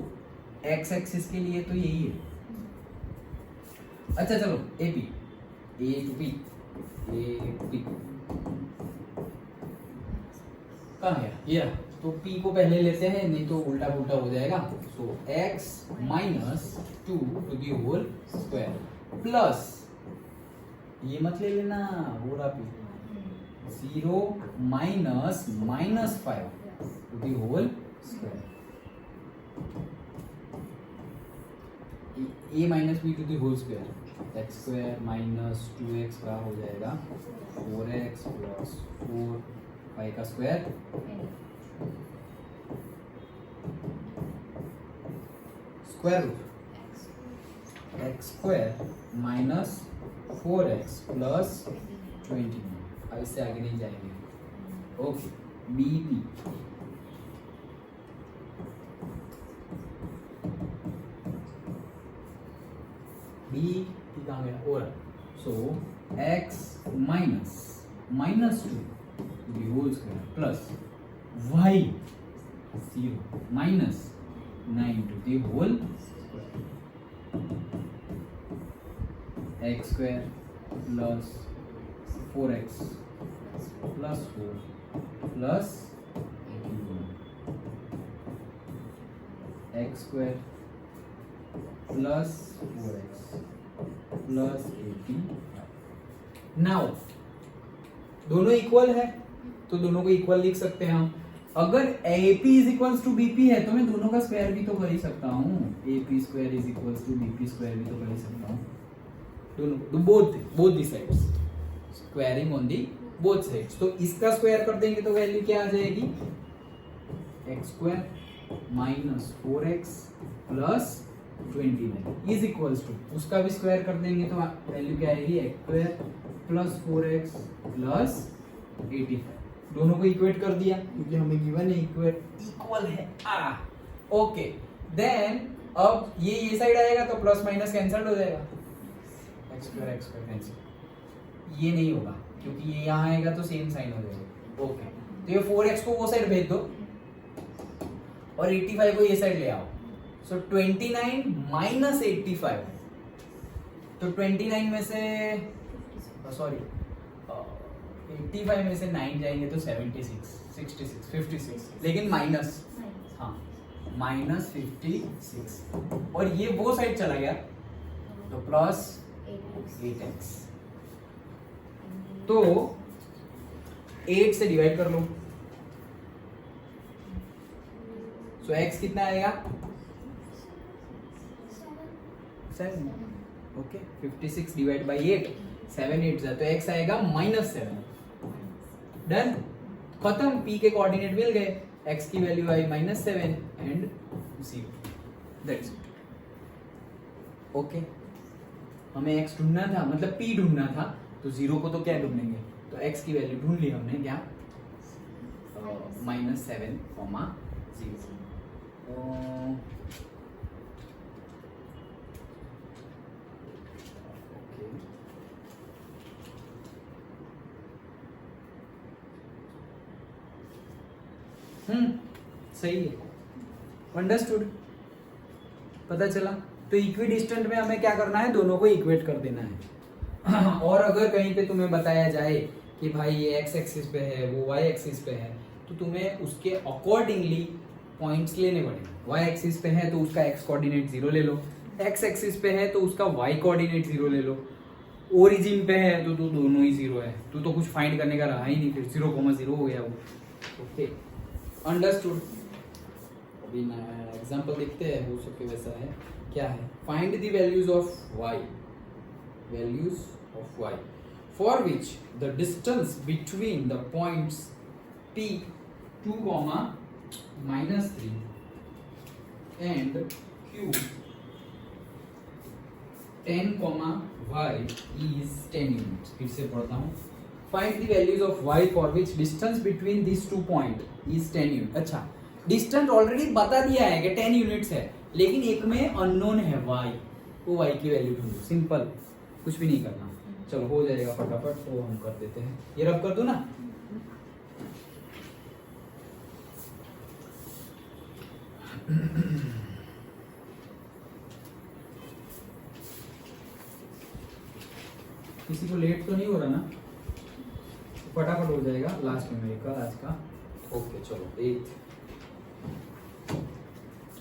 x एक्सिस के लिए तो यही है। अच्छा चलो AP A to P कहाँ है ये? तो P को पहले लेते हैं, नहीं तो उल्टा पुल्टा हो जाएगा। So x minus 2 to the whole square plus, ये मत ले लेना वो रहा P, 0 minus -5 to the whole square, a minus B to the whole square, X square minus 2x का हो जाएगा 4x प्लस 4y का square square root X square minus 4x plus 20। अब इससे आगे नहीं जाएंगे। ओके, BP कहाँ गया? और so x minus 2 the whole square plus y 0 minus 9 to the whole square, x square plus 4x plus 4 plus 81 x square plus 4x plus 80। Now दोनों equal है तो दोनों को इक्वल लिख सकते हैं हम। अगर AP is equals to BP है तो मैं दोनों का स्क्वायर भी तो कर ही सकता हूँ। AP square is equals to BP square भी तो कर ही सकता हूँ। दोनों both the sides, squaring on the both sides. तो इसका स्क्वायर कर देंगे तो वैल्यू क्या आ जाएगी? x square minus 4x plus 29 is equals to, उसका भी स्क्वायर कर देंगे तो वैल्यू क्या आएगी? x square plus 4x plus 85। दोनों को इक्वेट कर दिया क्योंकि हमें गिवन है इक्वल है। ओके, देन अब ये साइड आएगा तो प्लस माइनस कैंसिल हो जाएगा, x स्क्वायर कैंसिल। ये नहीं होगा क्योंकि ये यहाँ आएगा तो सेम साइन हो जाएगा। ओके, तो ये 4x को वो साइड भेज दो और 85 को ये साइड ले आओ। सो 29 माइनस 85, तो 29 में से 85 में से 9 जाएंगे तो 76, 66, 56, लेकिन माइनस, हाँ माइनस 56, और ये वो साइड चला गया तो प्लस 8x। तो 8 से डिवाइड कर लो, सो x कितना आएगा? 7। ओके, 56 डिवाइड बाई 8, 7 8 जा तो x आएगा -7। डन, खत्म। p के कोऑर्डिनेट मिल गए, x की value I -7 and 0। That's it. Okay, हमें x ढूंढना था, मतलब p ढूंढना था, तो 0 को तो क्या ढूंढेंगे? तो x की वैल्यू ढूंढ ली हमने, क्या? -7, 0। सही है, अंडरस्टूड, पता चला। तो इक्विडिस्टेंट में हमें क्या करना है? दोनों को इक्वेट कर देना है। और अगर कहीं पे तुम्हें बताया जाए कि भाई ये x एक्सिस पे है, वो y एक्सिस पे है, तो तुम्हें उसके अकॉर्डिंगली पॉइंट्स लेने पड़ेंगे। y एक्सिस पे है तो उसका x कोऑर्डिनेट 0 ले लो, x एक्सिस पे है तो उसका y कोऑर्डिनेट 0 ले लो, ओरिजिन पे है तो दोनों ही 0 है, तो कुछ फाइंड करने का रहा ही नहीं, फिर 0,0 हो गया वो। Okay, understood. अभी एग्जांपल देखते हैं, हो सके वैसा है। क्या है? Find the values of y, values of y। For which the distance between the points P 2, -3 and Q 10, y is 10 units. फिर से पढ़ता हूँ. Find the values of y for which distance between these two point is 10 units. अच्छा, distance already बता दिया है कि 10 units है, लेकिन एक में अननोन है y. वो y की वैल्यू ढूंढो. सिंपल, कुछ भी नहीं करना. चलो हो जाएगा फटाफट. तो हम कर देते हैं. ये रब कर दो ना. किसी को लेट तो नहीं हो रहा ना? फटाफट हो जाएगा. लास्ट में मेरे का आज का. ओके चलो. एक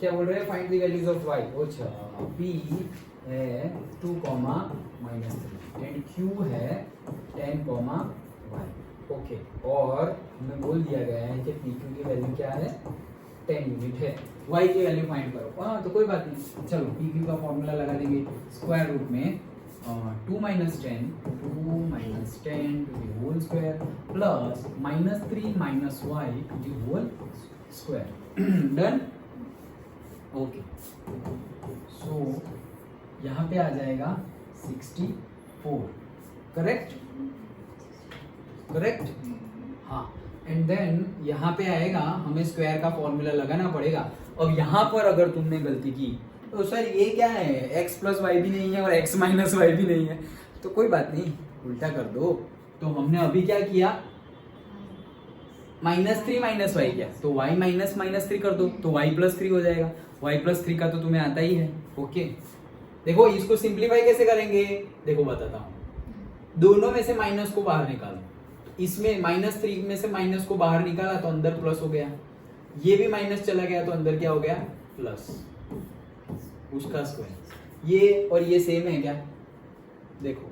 क्या बोल रहे हैं? Find the values of y. अच्छा, p है 2, -3 एंड q है 10, y. ओके, और हमें बोल दिया गया है कि pq की वैल्यू क्या है? 10 यूनिट है. y की वैल्यू फाइंड करो. हाँ, तो कोई बात नहीं. चलो pq का फॉर्मूला लगा देंगे. स्क्वायर रूट में 2 - 10 to the whole square plus -3 - y to the whole square. Done? Okay. So यहाँ पे आ जाएगा 64. करेक्ट? करेक्ट? हाँ. एंड देन यहाँ पे आएगा, हमें स्क्वायर का फॉर्मूला लगाना पड़ेगा. अब यहाँ पर अगर तुमने गलती की तो सर ये क्या है? x + y भी नहीं है और x - y भी नहीं है. तो कोई बात नहीं, उल्टा कर दो. तो हमने अभी क्या किया? -3 - y किया, तो y -3 कर दो, तो y + 3 हो जाएगा. y + 3 का तो तुम्हें आता ही है. ओके, देखो इसको सिंप्लीफाई कैसे करेंगे? देखो बताता हूँ. दोनों में से माइनस को बाहर निकालो. इसमें -3 में से माइनस को बाहर निकाला तो अंदर प्लस हो गया. ये भी माइनस चला गया तो अंदर क्या हो गया? प्लस. उसका स्क्वायर. ये और ये सेम है क्या? देखो,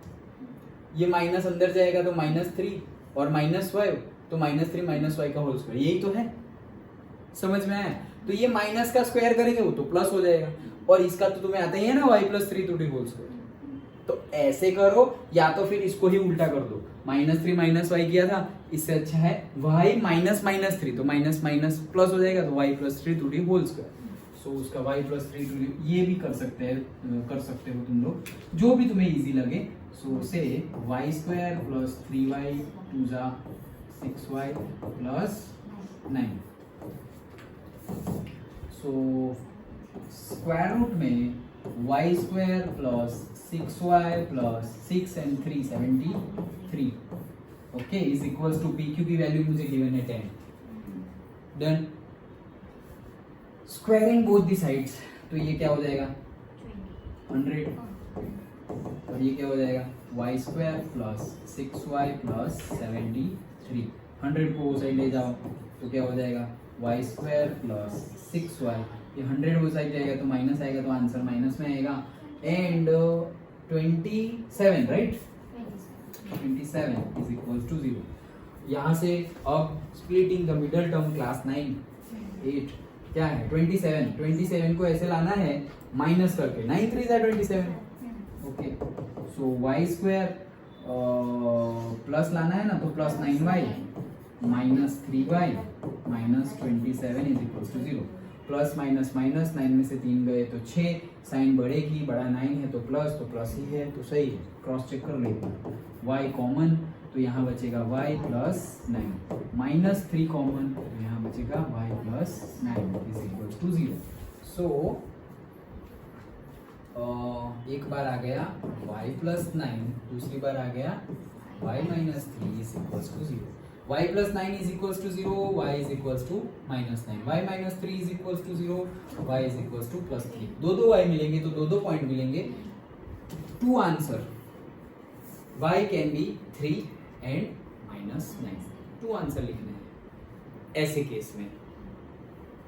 ये माइनस अंदर जाएगा तो -3 और -5 तो -3 - y का होल स्क्वायर. यही तो है. समझ में आया? तो ये माइनस का स्क्वायर करेंगे वो तो प्लस हो जाएगा. और इसका तो तुम्हें आता ही है ना, y + 3 to the whole square. तो ऐसे करो, या तो फिर इसको ही उल्टा कर दो. -3 - y किया था, इससे अच्छा है y -3, तो माइनस माइनस प्लस हो जाएगा, तो y + 3 to the whole square. सो उसका y + 3 to the, ये भी कर सकते हो तुम लोग, जो भी तुम्हें इजी लगे. सो से y² + 3y 2 = 6y + 9. So square root में y² + 6y + 6 and 3 73. Okay, is equals to pq की वैल्यू मुझे गिवन है 10. Done. Squaring both the sides, तो ये क्या हो जाएगा? 100. और ये क्या हो जाएगा? y² + 6y + 73. 100 को वो साइड ले जाओ तो क्या हो जाएगा? y² + 6y. ये 100 वो साइड जाएगा तो माइनस आएगा, तो आंसर माइनस में आएगा. And 27, right? 27 is equal to 0. यहाँ से अब splitting the middle term class 9 8 क्या है? 27 को ऐसे लाना है माइनस करके. 9 3 = 27. ओके, सो y² प्लस लाना है ना, तो +9y -3y -27 is equal to 0. Plus minus minus, 9 में से 3 गए तो 6. साइन बढ़ेगी, बड़ा 9 है तो प्लस ही है, तो सही है. क्रॉस चेक कर लेंगे. y कॉमन, तो यहाँ बचेगा y + 9. -3 कॉमन, तो यहाँ बचेगा y + 9 इज इक्वल टू 0. सो एक बार आ गया y + 9, दूसरी बार आ गया y - 3 is equal to 0. y + 9 is equals to 0, y is equals to -9, y - 3 is equals to 0, y is equals to +3. दो y मिलेंगे तो दो पॉइंट मिलेंगे. 2 answer. y can be 3 and -9. 2 answer लिखने हैं ऐसे केस में.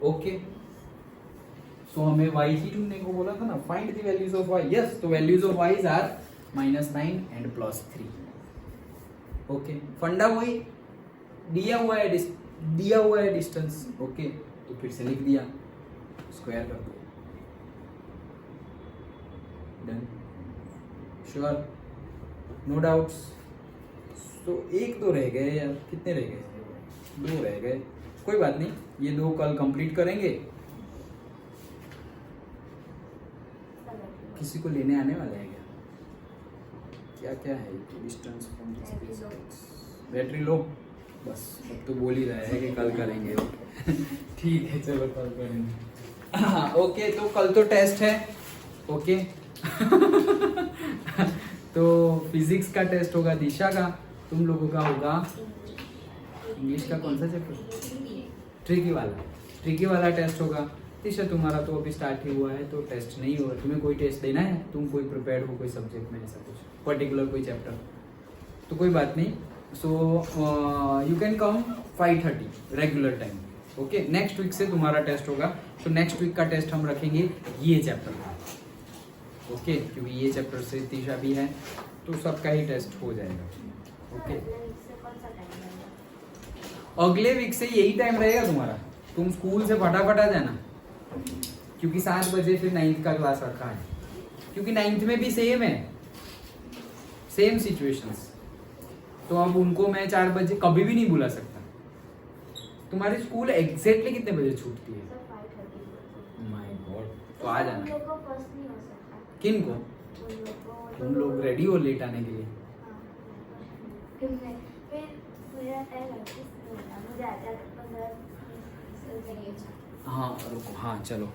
ओके, सो हमें y ही ढूंढने को बोला था ना. Find the values of y. Yes, तो values of y are -9 and +3. Okay, फंडा वही दिया हुआ है डिस्टेंस. ओके, तो फिर से लिख दिया, स्क्वायर कर दो. डन. श्योर? No doubts? तो एक दो रह गए यार, कितने रह गए? दो रह गए, कोई बात नहीं, ये दो कल कंप्लीट करेंगे। किसी को लेने आने वाला है क्या? क्या है डिस्टेंस फ्रॉम बैटरी लो, बस अब तो बोल ही रहा है कि कल करेंगे। ठीक है चलो कल करेंगे। हाँ ओके, तो कल तो टेस्ट है। ओके तो फिजिक्स का टेस्ट होगा दिशा का, तुम लोगों का होगा इंग्लिश का कौन सा चैप्टर? ट्रिकी वाला टेस्ट होगा। दिशा तुम्हारा तो अभी स्टार्ट ही हुआ है तो टेस्ट नहीं होगा। तुम्हें कोई टेस्ट देना है? तुम कोई प्रिपेयर्ड हो कोई सब्जेक्ट में, ऐसा कुछ पर्टिकुलर कोई चैप्टर? तो कोई बात नहीं, so you can come 5:30 regular time. Okay, next week से तुम्हारा टेस्ट होगा, तो नेक्स्ट वीक का टेस्ट हम रखेंगे ये चैप्टर का। ओके, क्योंकि ये चैप्टर से दिशा भी है तो सबका ही टेस्ट हो जाएगा। ओके, अगले वीक से यही टाइम रहेगा तुम्हारा। तुम स्कूल से फटाफट आ जाना, क्योंकि 7 बजे फिर 9th का क्लास रखा है, क्योंकि 9th में भी सेम है, सेम सिचुएशंस। तो अब उनको मैं 4 बजे कभी भी नहीं बुला सकता। तुम्हारी स्कूल एग्जैक्टली कितने बजे छूटती है? माय गॉड, तो आ जाना। किन को? तुम लोग रेडी हो लेट आने के लिए? हाँ रुको, हाँ चलो